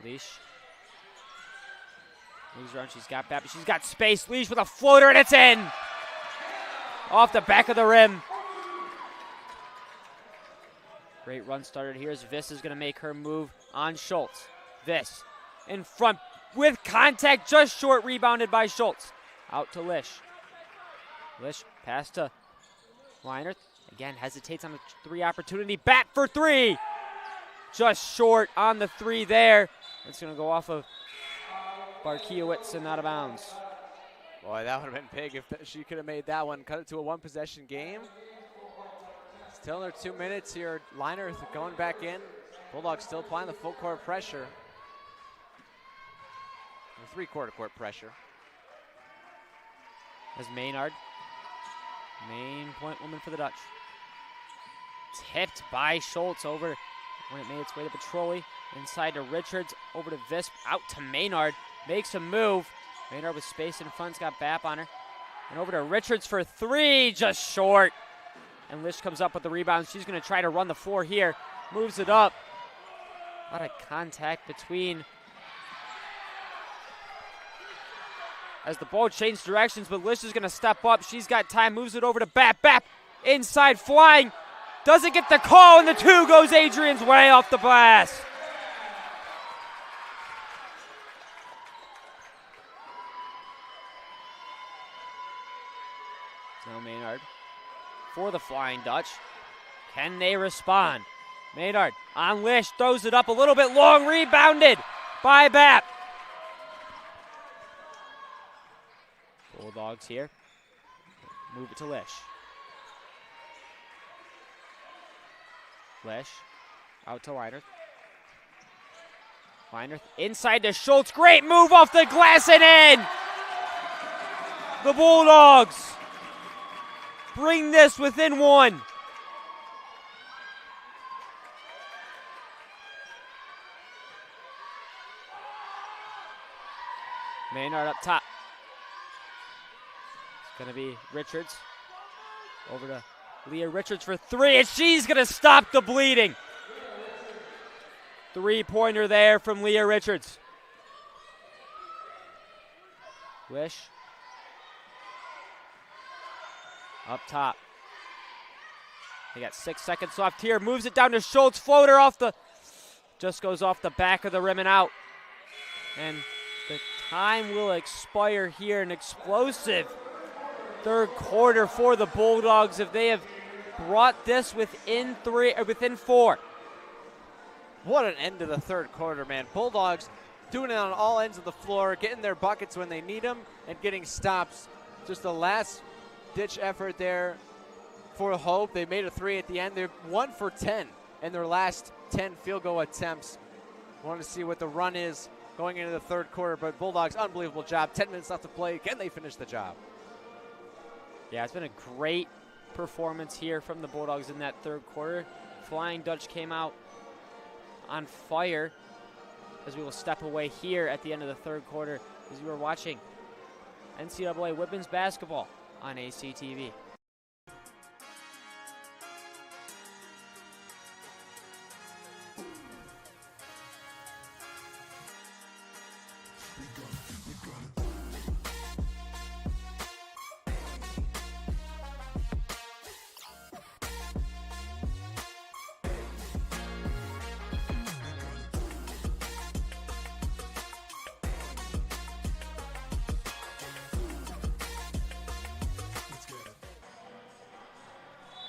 Leash moves around, she's got Bappy, she's got space. Leash with a floater, and it's in! Off the back of the rim. Great run started here as Viss is going to make her move on Schultz. Viss in front with contact, just short, rebounded by Schultz. Out to Lish. Lish pass to Leinert. Again, hesitates on the 3 opportunity. Bat for 3. Just short on the 3 there. It's going to go off of Barkiewicz and out of bounds. Boy, that would have been big if she could have made that one. Cut it to a 1-possession game. Still in their 2 minutes here. Leinert going back in. Bulldogs still applying the full court pressure. Or 3-quarter court pressure. As Maynard, main point woman for the Dutch. Tipped by Schultz over when it made its way to Petroli. Inside to Richards, over to Visp, out to Maynard. Makes a move. Maynard with space in front, got Bap on her. And over to Richards for 3, just short. And Lish comes up with the rebound. She's going to try to run the floor here. Moves it up. A lot of contact between. As the ball changed directions, but Lish is going to step up. She's got time, moves it over to Bap. Bap inside, flying. Doesn't get the call, and the 2 goes Adrian's way off the glass. Now Maynard for the Flying Dutch. Can they respond? Maynard on Lish, throws it up a little bit long, rebounded by Bap. Bulldogs here. Move it to Lish. Lish out to Leinert. Liner inside to Schultz. Great move off the glass and in. The Bulldogs bring this within one. Maynard up top. It's going to be Richards. Over to Leah Richards for three, and she's going to stop the bleeding. Three-pointer there from Leah Richards. Wish. Up top. They got 6 seconds left here. Moves it down to Schultz. Floater off the, just goes off the back of the rim and out. And the time will expire here. An explosive third quarter for the Bulldogs if they have brought this within four. What an end to the third quarter, man. Bulldogs doing it on all ends of the floor, getting their buckets when they need them, and getting stops. Just a last-ditch effort there for Hope. They made a three at the end. They're 1 for 10 in their last 10 field goal attempts. Want to see what the run is going into the third quarter, but Bulldogs, unbelievable job. 10 minutes left to play. Can they finish the job? Yeah, it's been a great performance here from the Bulldogs in that third quarter. Flying Dutch came out on fire as we will step away here at the end of the third quarter as you are watching NCAA women's basketball on ACTV.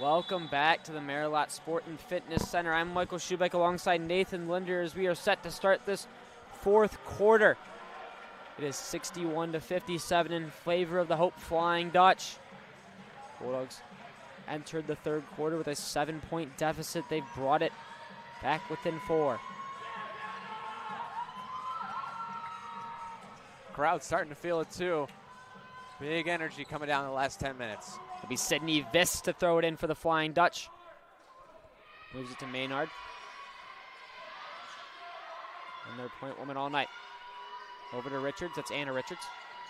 Welcome back to the Marilat Sport and Fitness Center. I'm Michael Schubeck alongside Nathan Linder as we are set to start this fourth quarter. It is 61-57 in favor of the Hope Flying Dutch. Bulldogs entered the third quarter with a 7-point deficit. They've brought it back within four. Crowd's starting to feel it too. Big energy coming down in the last 10 minutes. It'll be Sydney Viss to throw it in for the Flying Dutch. Moves it to Maynard. And their point woman all night. Over to Richards. That's Anna Richards.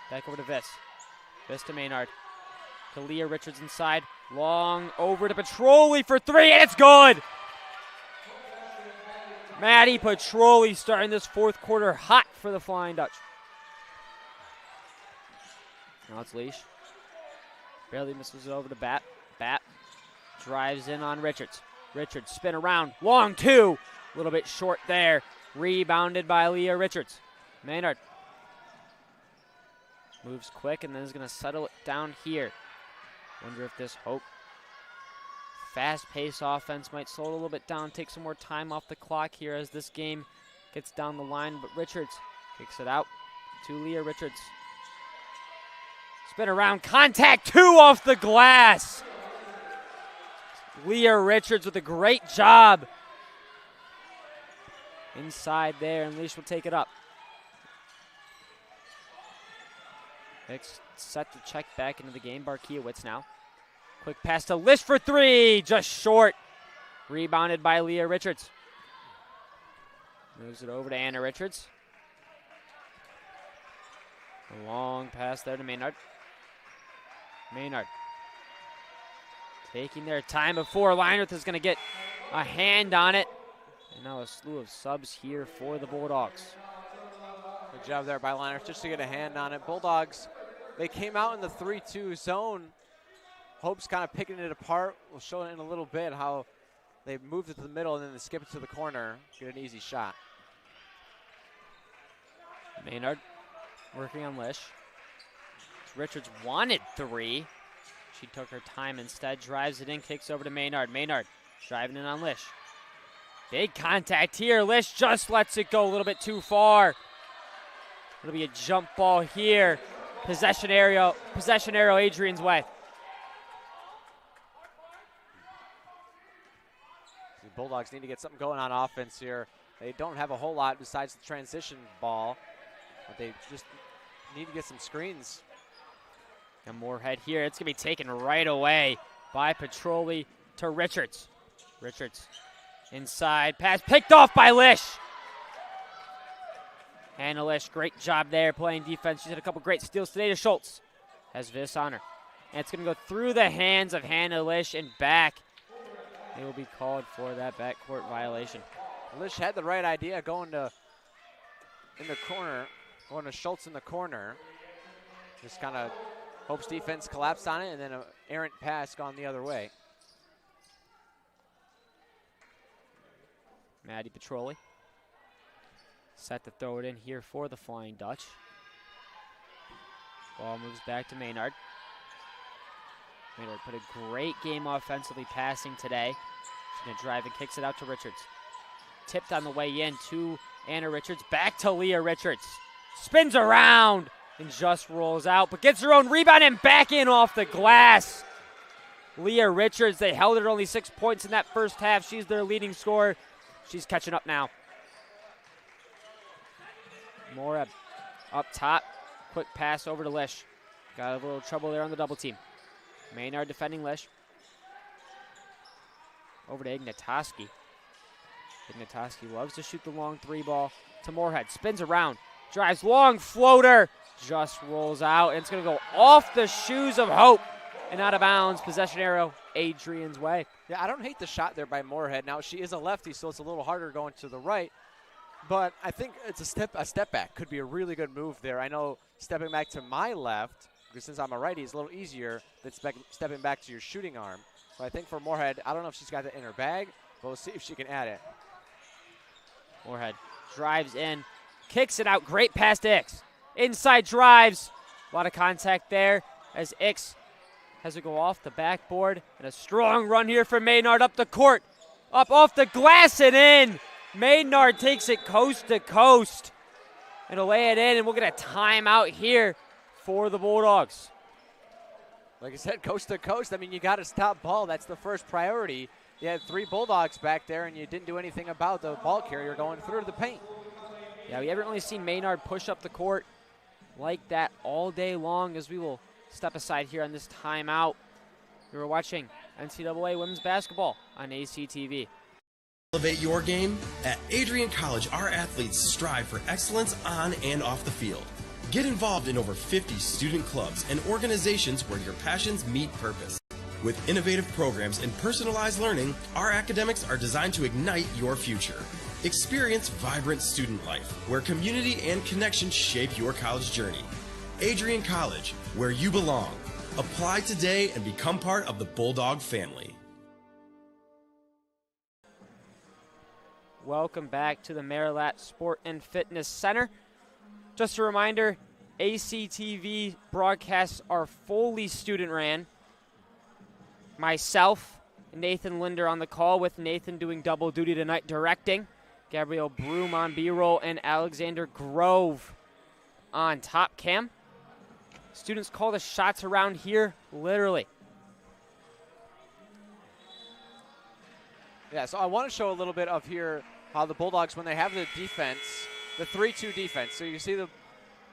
Back over to Viss. Viss to Maynard. To Leah Richards inside. Long over to Petroli for three, and it's good! Maddie Petroli starting this fourth quarter hot for the Flying Dutch. Now it's Leash. Barely misses it over to Bat. Bat drives in on Richards. Richards spin around. Long two. A little bit short there. Rebounded by Leah Richards. Maynard moves quick and then is going to settle it down here. Wonder if this Hope fast-paced offense might slow it a little bit down, take some more time off the clock here as this game gets down the line. But Richards kicks it out to Leah Richards. Spin around, contact, two off the glass. Leah Richards with a great job inside there, and Leash will take it up. Next set to check back into the game. Barkiewicz now. Quick pass to Lish for three, just short. Rebounded by Leah Richards. Moves it over to Anna Richards. A long pass there to Maynard. Maynard taking their time before Leinert is going to get a hand on it. And now a slew of subs here for the Bulldogs. Good job there by Leinert just to get a hand on it. Bulldogs, they came out in the 3-2 zone. Hope's kind of picking it apart. We'll show it in a little bit how they moved it to the middle and then they skip it to the corner. Get an easy shot. Maynard working on Lish. Richards wanted three. She took her time instead, drives it in, kicks over to Maynard. Maynard driving in on Lish. Big contact here. Lish just lets it go a little bit too far. It'll be a jump ball here. Possession arrow Adrian's way. The Bulldogs need to get something going on offense here. They don't have a whole lot besides the transition ball, but they just need to get some screens. And Moorhead here. It's going to be taken right away by Petroli to Richards. Richards inside. Pass picked off by Lish. Hannah Lish, great job there playing defense. She's had a couple great steals today to Schultz. Has Viss on her. And it's going to go through the hands of Hannah Lish and back. They will be called for that backcourt violation. Lish had the right idea going to in the corner, going to Schultz in the corner. Just kind of hopes defense collapsed on it, and then an errant pass gone the other way. Maddie Petroli set to throw it in here for the Flying Dutch. Ball moves back to Maynard. Maynard put a great game offensively passing today. She's going to drive and kicks it out to Richards. Tipped on the way in to Anna Richards. Back to Leah Richards. Spins around and just rolls out, but gets her own rebound and back in off the glass. Leah Richards, they held her only 6 points in that first half. She's their leading scorer. She's catching up now. Mora up top. Quick pass over to Lish. Got a little trouble there on the double team. Maynard defending Lish. Over to Ignatoski. Ignatoski loves to shoot the long three ball to Moorhead. Spins around. Drives long floater. Just rolls out. And it's going to go off the shoes of Hope and out of bounds. Possession arrow Adrian's way. Yeah, I don't hate the shot there by Moorhead. Now, she is a lefty, so it's a little harder going to the right. But I think it's a step back. Could be a really good move there. I know stepping back to my left, because since I'm a righty, is a little easier than stepping back to your shooting arm. So I think for Moorhead, I don't know if she's got that in her bag, but we'll see if she can add it. Moorhead drives in, kicks it out. Great pass to Ix. Inside drives. A lot of contact there as Ix has to go off the backboard. And a strong run here for Maynard up the court. Up off the glass and in. Maynard takes it coast to coast. And to lay it in, and we'll get a timeout here for the Bulldogs. Like I said, coast to coast. I mean, you got to stop ball. That's the first priority. You had 3 Bulldogs back there, and you didn't do anything about the ball carrier going through the paint. Yeah, we haven't really seen Maynard push up the court like that all day long, as we will step aside here on this timeout. You were watching NCAA women's basketball on ACTV. Elevate your game? At Adrian College, our athletes strive for excellence on and off the field. Get involved in over 50 student clubs and organizations where your passions meet purpose. With innovative programs and personalized learning, our academics are designed to ignite your future. Experience vibrant student life, where community and connection shape your college journey. Adrian College, where you belong. Apply today and become part of the Bulldog family. Welcome back to the Marilat Sport and Fitness Center. Just a reminder, ACTV broadcasts are fully student ran. Myself, Nathan Linder on the call, with Nathan doing double duty tonight directing. Gabrielle Broom on B-roll and Alexander Grove on top cam. Students call the shots around here, literally. Yeah, so I want to show a little bit of here how the Bulldogs, when they have the defense, the 3-2 defense. So you see the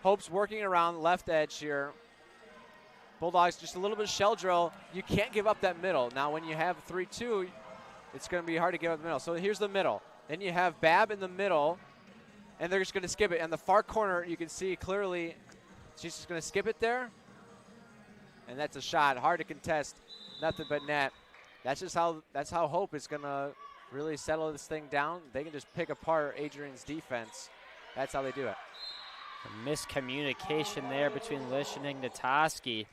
Hopes working around left edge here. Bulldogs just a little bit of shell drill. You can't give up that middle. Now when you have 3-2, it's going to be hard to give up the middle. So here's the middle. Then you have Bab in the middle, and they're just going to skip it. And the far corner, you can see clearly she's just going to skip it there. And that's a shot. Hard to contest. Nothing but net. That's how Hope is going to really settle this thing down. They can just pick apart Adrian's defense. That's how they do it. A miscommunication there between Lish and Ignatoski.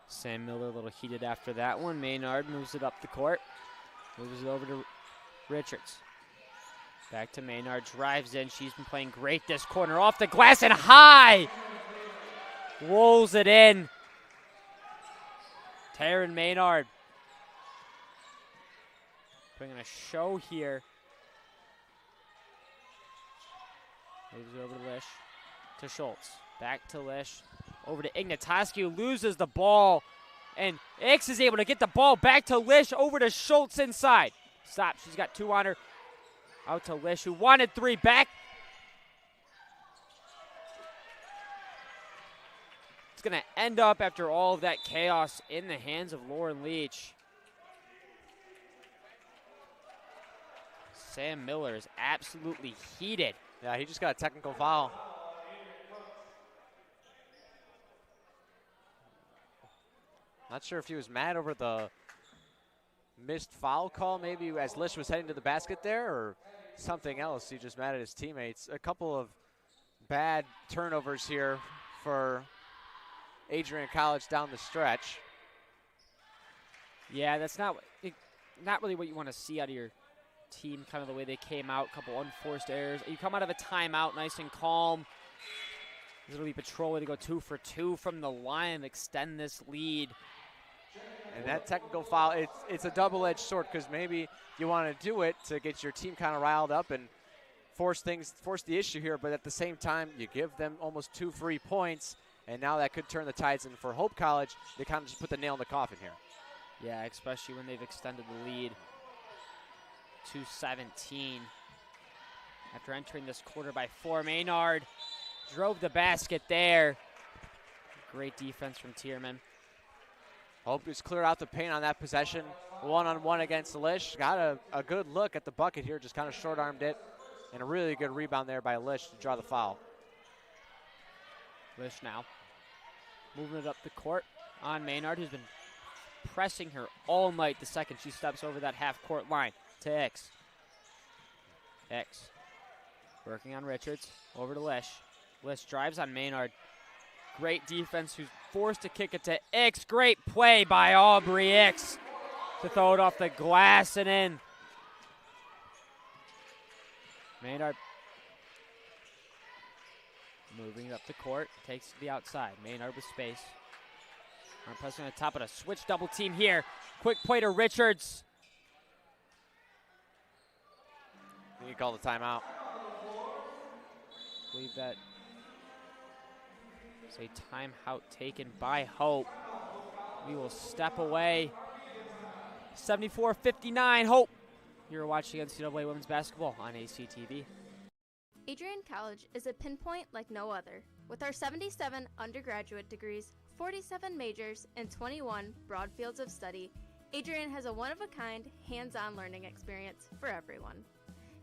Sam Miller a little heated after that one. Maynard moves it up the court. Moves it over to Richards. Back to Maynard, drives in. She's been playing great this corner. Off the glass and high. Rolls it in. Taryn Maynard putting on a show here. Moves it over to Lish, to Schultz. Back to Lish, over to Ignatoski, who loses the ball And Ix is able to get the ball back to Lish, over to Schultz inside. Stop, she's got 2 on her. Out to Lish, who wanted 3 back. It's going to end up, after all of that chaos, in the hands of Lauren Leach. Sam Miller is absolutely heated. Yeah, he just got a technical foul. Not sure if he was mad over the missed foul call, maybe as Lish was heading to the basket there, or something else. He just mad at his teammates. A couple of bad turnovers here for Adrian College down the stretch. Yeah, that's not really what you want to see out of your team, kind of the way they came out. Couple unforced errors. You come out of a timeout nice and calm. Literally Petroli to go 2 for 2 from the line and extend this lead. And that technical foul, it's a double-edged sword, because maybe you want to do it to get your team kind of riled up and force the issue here, but at the same time, you give them almost 2 free points, and now that could turn the tides. And for Hope College, they kind of just put the nail in the coffin here. Yeah, especially when they've extended the lead to 17. After entering this quarter by 4, Maynard drove the basket there. Great defense from Tierman. Hope is clear out the paint on that possession. 1-on-1 against Lish. Got a good look at the bucket here, just kind of short-armed it. And a really good rebound there by Lish to draw the foul. Lish now moving it up the court on Maynard, who's been pressing her all night the second she steps over that half-court line. To X. X working on Richards. Over to Lish. Lish drives on Maynard. Great defense, who's forced to kick it to X. Great play by Aubrey X to throw it off the glass and in. Maynard moving up the court, takes it to the outside. Maynard with space. Pressing on the top of the switch double team here. Quick play to Richards. You call the timeout. I believe that is a timeout taken by Hope. We will step away. 74-59, Hope. You're watching NCAA Women's Basketball on ACTV. Adrian College is a pinpoint like no other. With our 77 undergraduate degrees, 47 majors, and 21 broad fields of study, Adrian has a one-of-a-kind, hands-on learning experience for everyone.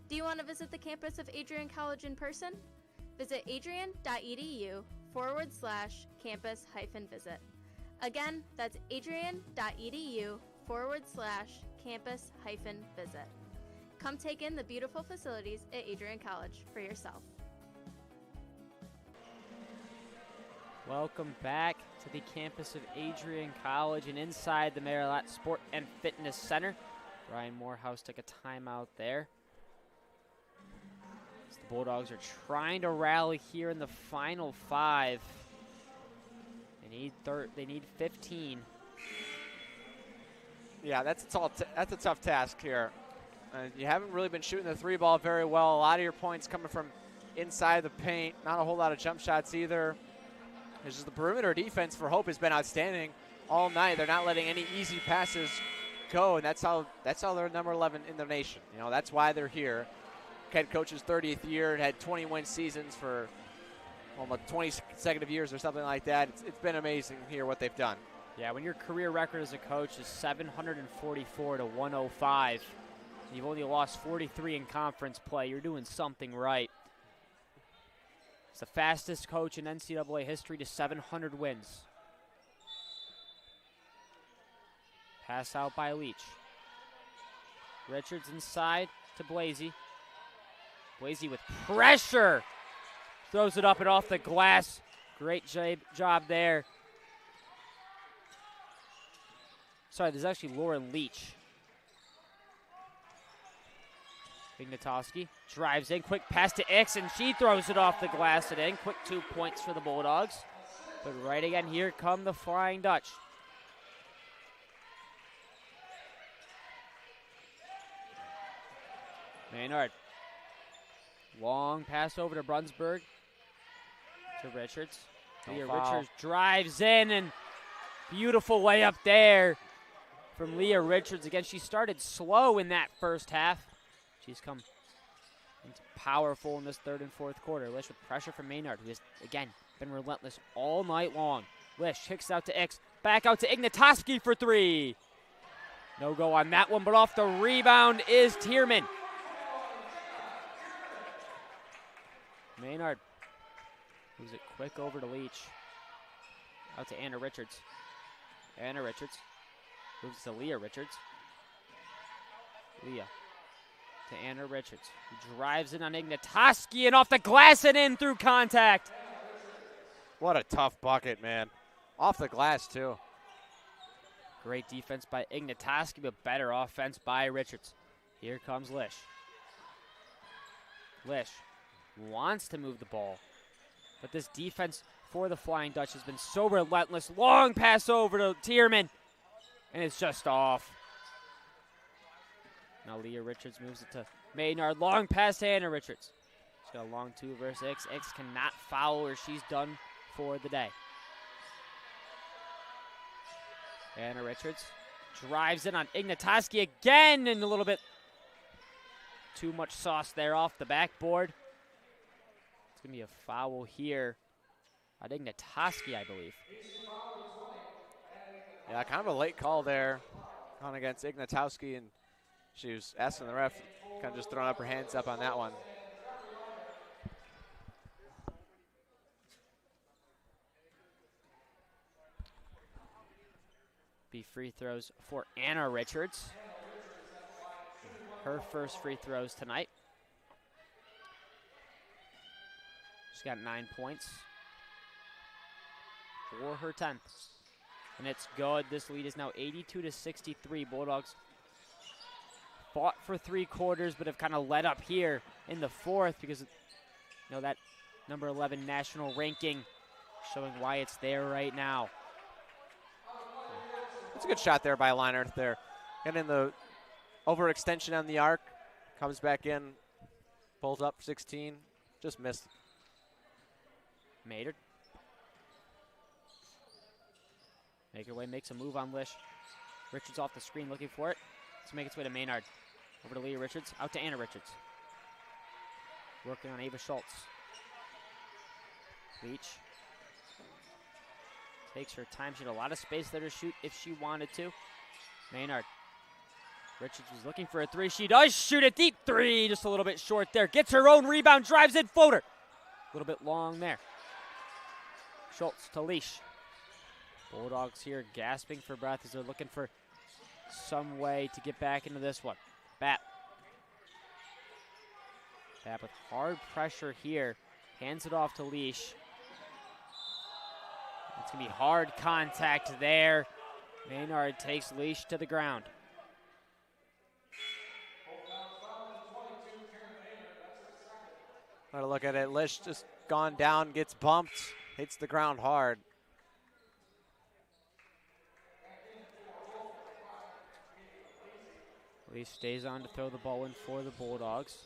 Do you want to visit the campus of Adrian College in person? Visit adrian.edu/campus-visit. Again, that's adrian.edu/campus-visit. Come take in the beautiful facilities at Adrian College for yourself. Welcome back to the campus of Adrian College and inside the Maryland Sport and Fitness Center. Brian Morehouse took a timeout there. As the Bulldogs are trying to rally here in the final 5. They need 15. Yeah, that's a tough task here. You haven't really been shooting the 3 ball very well. A lot of your points coming from inside the paint. Not a whole lot of jump shots either. It's just the perimeter defense for Hope has been outstanding all night. They're not letting any easy passes go, and that's how they're number 11 in the nation. You know, that's why they're here. Head coach's 30th year and had 20-win seasons for almost 20 consecutive years or something like that. It's been amazing here what they've done. Yeah, when your career record as a coach is 744 to 105, you've only lost 43 in conference play, you're doing something right. It's the fastest coach in NCAA history to 700 wins. Pass out by Leach. Richards inside to Blasey. Blasey with pressure. Throws it up and off the glass. Great job there. Sorry, there's actually Lauren Leach. Ignatowski drives in, quick pass to X, and she throws it off the glass and in. Quick 2 points for the Bulldogs. But right again, here come the Flying Dutch. Maynard. Long pass over to Brunsberg. To Richards. Here Richards drives in and Beautiful way up there from Leah Richards. Again, she started slow in that first half. She's come into powerful in this third and fourth quarter. Lish with pressure from Maynard, who has, again, been relentless all night long. Lish kicks out to Ix. Back out to Ignatoski for three. No go on that one, but off the rebound is Tierman. Maynard moves it quick over to Leach. Out to Anna Richards. Anna Richards moves to Leah Richards. Leah to Anna Richards, who drives in on Ignatoski and off the glass and in through contact. What a tough bucket, man. Off the glass, too. Great defense by Ignatoski, but better offense by Richards. Here comes Lish. Lish wants to move the ball, but this defense for the Flying Dutch has been so relentless. Long pass over to Tierman, and it's just off. Now Leah Richards moves it to Maynard. Long pass to Anna Richards. She's got a long 2 versus X. X cannot foul or she's done for the day. Anna Richards drives in on Ignatoski again, and a little bit too much sauce there off the backboard. It's going to be a foul here on Ignatoski, I believe. Yeah, kind of a late call there on against Ignatoski, and she was asking the ref, kind of just throwing up her hands up on that one. Be free throws for Anna Richards. Her first free throws tonight. She's got 9 points for her 10th. And it's good. This lead is now 82-63. Bulldogs fought for 3 quarters, but have kind of let up here in the fourth because, you know, that number 11 national ranking showing why it's there right now. It's a good shot there by Leinert there. And in the overextension on the arc, comes back in, pulls up 16, just missed. Maynard. Make her way, makes a move on Lish. Richards off the screen looking for it. Let's make its way to Maynard. Over to Leah Richards, out to Anna Richards. Working on Ava Schultz. Leach takes her time. She had a lot of space there to shoot if she wanted to. Maynard. Richards was looking for a 3. She does shoot a deep 3, just a little bit short there. Gets her own rebound, drives in, floater. A little bit long there. Schultz to Leash. Bulldogs here gasping for breath as they're looking for some way to get back into this one. Bat with hard pressure here. Hands it off to Leash. It's going to be hard contact there. Maynard takes Leash to the ground. Got to look at it. Lish just gone down, gets bumped, hits the ground hard. Leash stays on to throw the ball in for the Bulldogs.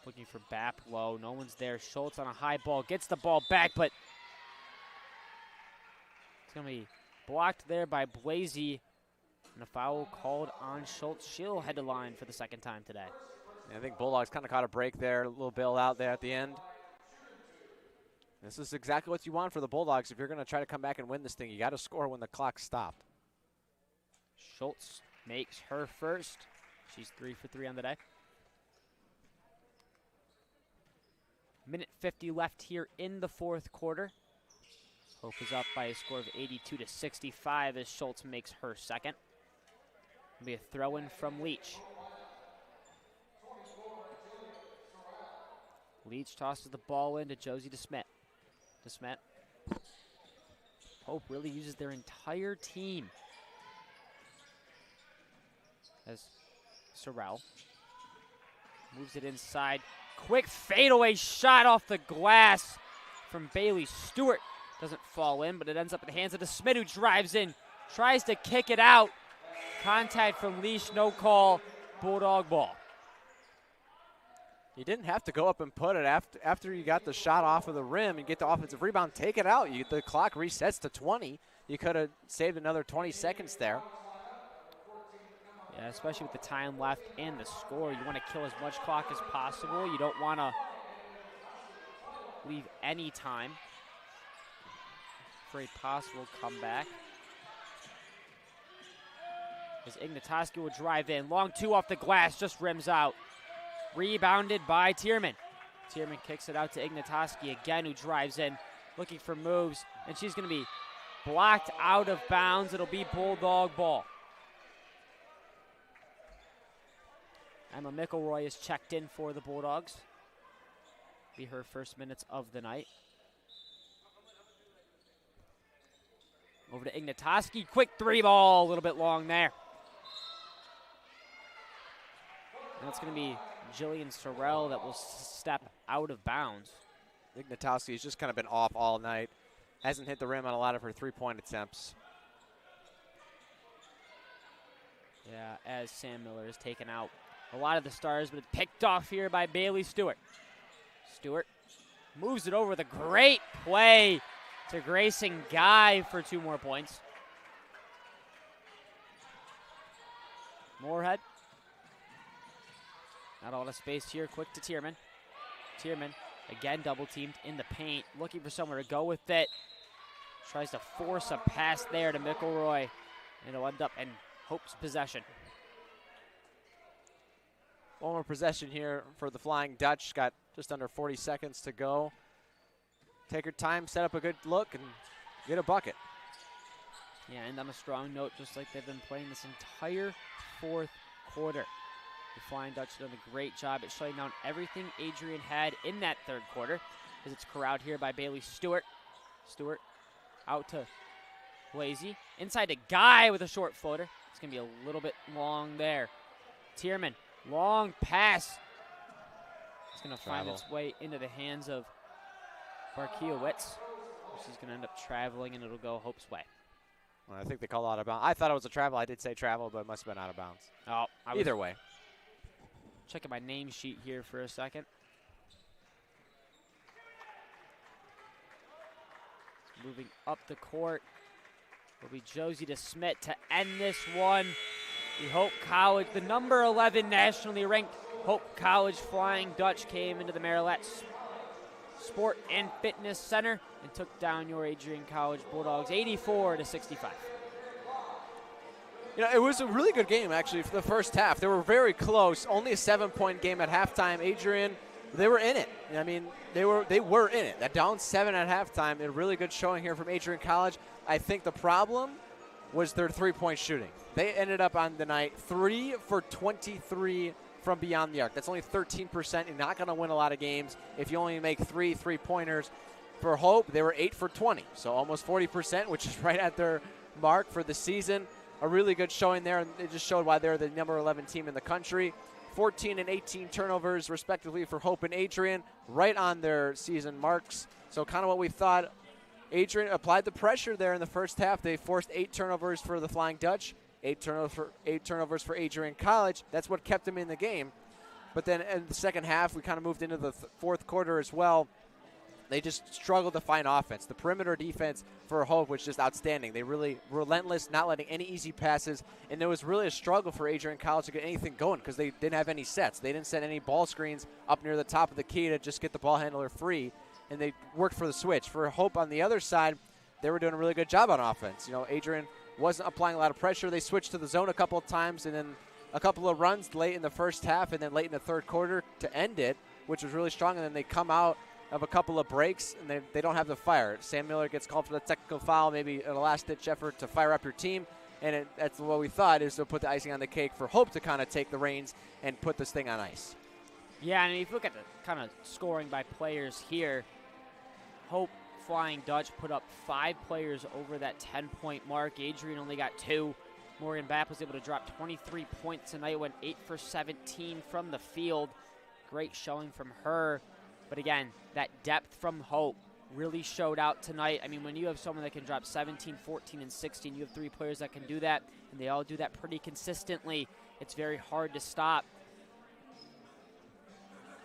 Looking for Bap low. No one's there. Schultz on a high ball. Gets the ball back, but it's going to be blocked there by Blasey. And a foul called on Schultz. She'll head to line for the second time today. I think Bulldogs kind of caught a break there. A little bail out there at the end. This is exactly what you want for the Bulldogs. If you're going to try to come back and win this thing, you got to score when the clock stopped. Schultz makes her first. She's 3 for 3 on the day. Minute 50 left here in the fourth quarter. Hope is up by a score of 82-65 as Schultz makes her second. It'll be a throw-in from Leach. Leach tosses the ball in to Josie DeSmet. DeSmet. Hope really uses their entire team. As Sorrell moves it inside. Quick fadeaway shot off the glass from Bailey Stewart. Doesn't fall in, but it ends up in the hands of DeSmet, who drives in. Tries to kick it out. Contact from Leash, no call. Bulldog ball. You didn't have to go up and put it after you got the shot off of the rim and get the offensive rebound. Take it out. The clock resets to 20. you could have saved another 20 seconds there. Yeah, especially with the time left and the score. You want to kill as much clock as possible. You don't want to leave any time for a possible comeback. As Ignatoski will drive in. Long two off the glass, just rims out. Rebounded by Tierman. Tierman kicks it out to Ignatoski again, who drives in, looking for moves, and she's going to be blocked out of bounds. It'll be Bulldog ball. Emma McElroy is checked in for the Bulldogs. Be her first minutes of the night. Over to Ignatoski. Quick three ball, a little bit long there. And that's going to be Jillian Sorrell that will step out of bounds. Ignatoski's just kind of been off all night. Hasn't hit the rim on a lot of her three-point attempts. Yeah, as Sam Miller is taken out a lot of the stars, but it's picked off here by Bailey Stewart. Stewart moves it over with a great play to Grayson Guy for 2 more points. Moorhead. Not a lot of space here. Quick to Tierman. Tierman again double teamed in the paint, looking for somewhere to go with it. Tries to force a pass there to McElroy, and it'll end up in Hope's possession. One more possession here for the Flying Dutch. Got just under 40 seconds to go. Take her time, set up a good look, and get a bucket. Yeah, and on a strong note, just like they've been playing this entire 4th quarter. The Flying Dutch have done a great job at shutting down everything Adrian had in that 3rd quarter, as it's corralled here by Bailey Stewart. Stewart out to Blazy. Inside to Guy with a short floater. It's going to be a little bit long there. Tierman, long pass. It's going to find its way into the hands of Barkiewicz. She's going to end up traveling, and it'll go Hope's way. Well, I think they called out of bounds. I thought it was a travel. I did say travel, but it must have been out of bounds. Oh, either way. Checking my name sheet here for a second. Moving up the court will be Josie DeSmit to end this one. The Hope College, the number 11 nationally ranked Hope College Flying Dutch came into the Maryland Sport and Fitness Center and took down your Adrian College Bulldogs 84-65. You know, it was a really good game, actually, for the first half. They were very close. Only a 7-point game at halftime. Adrian, they were in it. I mean, they were in it. That down 7 at halftime. A really good showing here from Adrian College. I think the problem was their three-point shooting. They ended up on the night 3 for 23 from beyond the arc. That's only 13%. You're not going to win a lot of games if you only make 3 three-pointers. For Hope, they were 8 for 20, so almost 40%, which is right at their mark for the season. A really good showing there, and it just showed why they're the number 11 team in the country. 14 and 18 turnovers, respectively, for Hope and Adrian, right on their season marks. So kind of what we thought. Adrian applied the pressure there in the first half. They forced 8 turnovers for the Flying Dutch, 8 turnovers for Adrian College. That's what kept them in the game. But then in the second half, we kind of moved into the 4th quarter as well. They just struggled to find offense. The perimeter defense for Hope was just outstanding. They really relentless, not letting any easy passes. And it was really a struggle for Adrian College to get anything going because they didn't have any sets. They didn't set any ball screens up near the top of the key to just get the ball handler free. And they worked for the switch. For Hope on the other side, they were doing a really good job on offense. You know, Adrian wasn't applying a lot of pressure. They switched to the zone a couple of times and then a couple of runs late in the first half and then late in the 3rd quarter to end it, which was really strong. And then they come out of a couple of breaks, and they don't have the fire. Sam Miller gets called for the technical foul, maybe an last-ditch effort to fire up your team, and that's what we thought is to put the icing on the cake for Hope to kind of take the reins and put this thing on ice. Yeah, and if you look at the kind of scoring by players here, Hope Flying Dutch put up 5 players over that 10-point mark. Adrian only got 2. Morgan Bapp was able to drop 23 points tonight, went 8 for 17 from the field. Great showing from her. But again, that depth from Hope really showed out tonight. I mean, when you have someone that can drop 17, 14, and 16, you have 3 players that can do that, and they all do that pretty consistently. It's very hard to stop.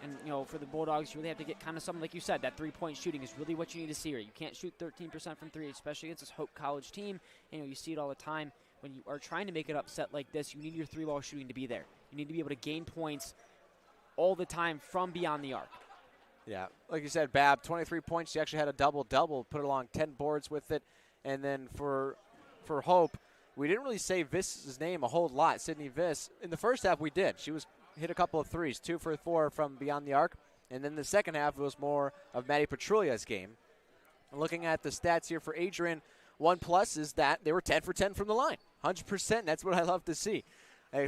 And, you know, for the Bulldogs, you really have to get kind of something, like you said, that three-point shooting is really what you need to see here. You can't shoot 13% from three, especially against this Hope College team. You know, you see it all the time. When you are trying to make it upset like this, you need your three-ball shooting to be there. You need to be able to gain points all the time from beyond the arc. Yeah, like you said, Bab, 23 points. She actually had a double-double, put along 10 boards with it. And then for Hope, we didn't really say Viss's name a whole lot, Sydney Viss. In the first half, we did. She hit a couple of threes, 2 for 4 from beyond the arc. And then the second half, it was more of Maddie Petrulia's game. Looking at the stats here for Adrian, 1+ is that they were 10 for 10 from the line. 100%, that's what I love to see.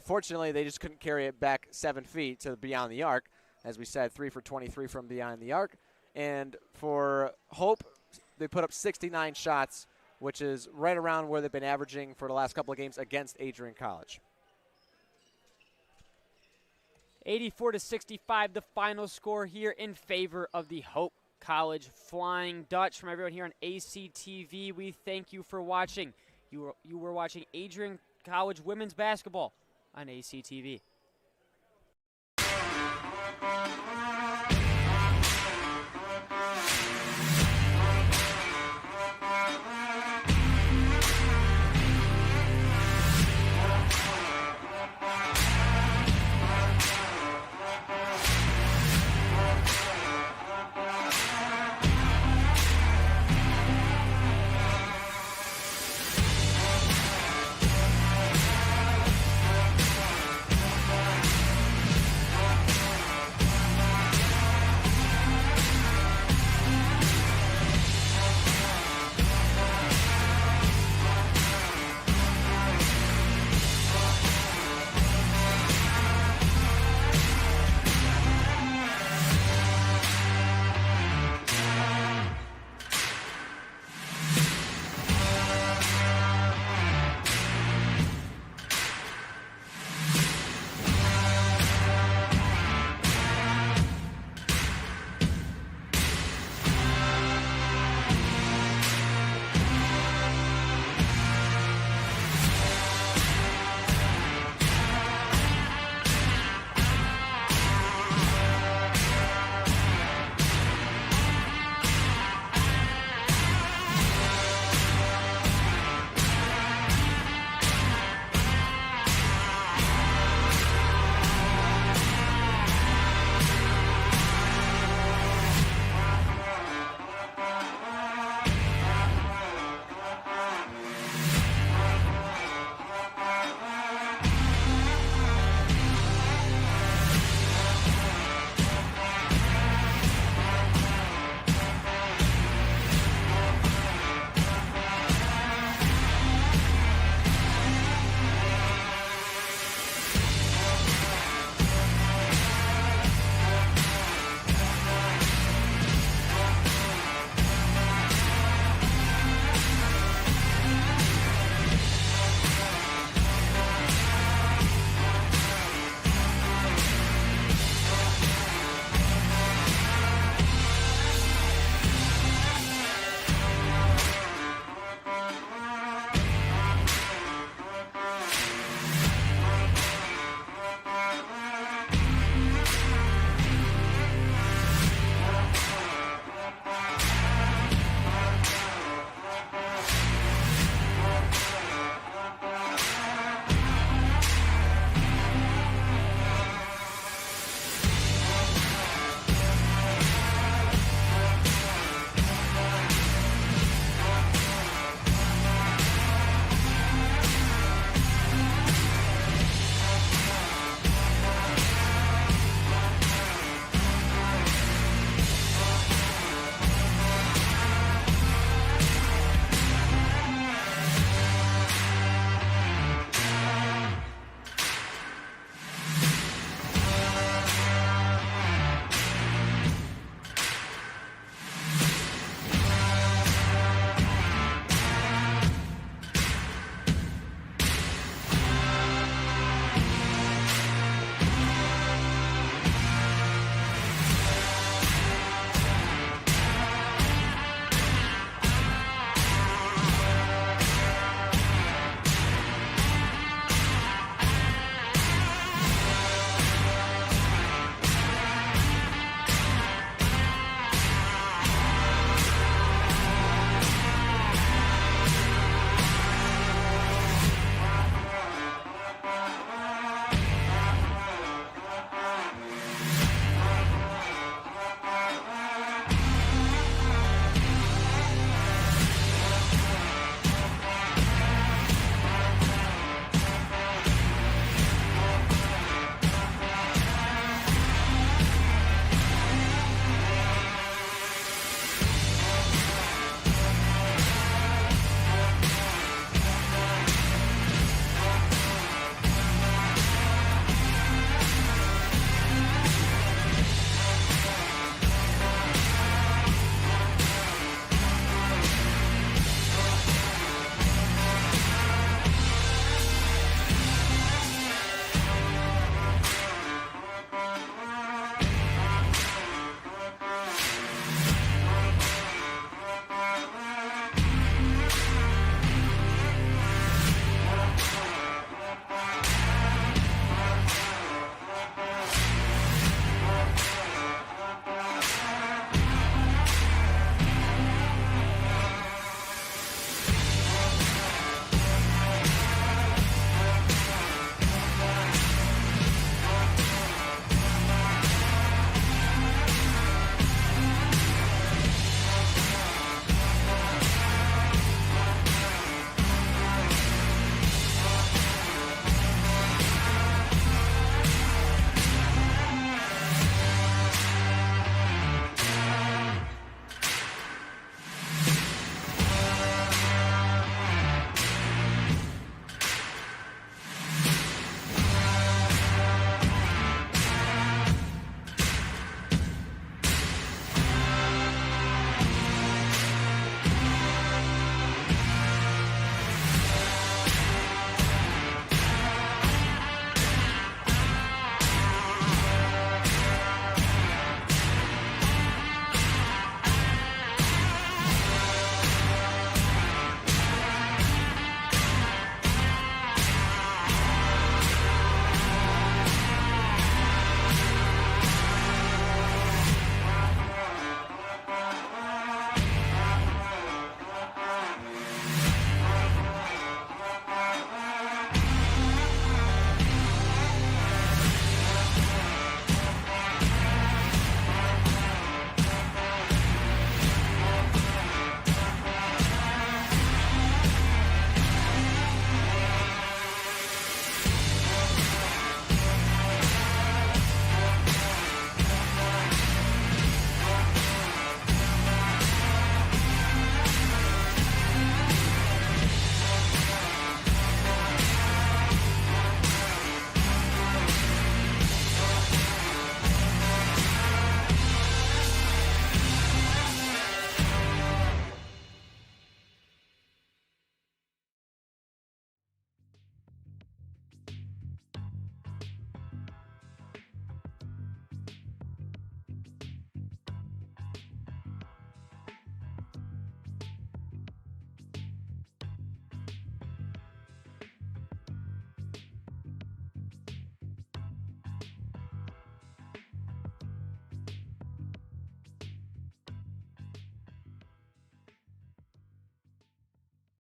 Fortunately, they just couldn't carry it back 7 feet to beyond the arc. As we said, 3 for 23 from beyond the arc. And for Hope, they put up 69 shots, which is right around where they've been averaging for the last couple of games against Adrian College. 84-65, the final score here in favor of the Hope College Flying Dutch. From everyone here on ACTV, we thank you for watching. You were watching Adrian College women's basketball on ACTV.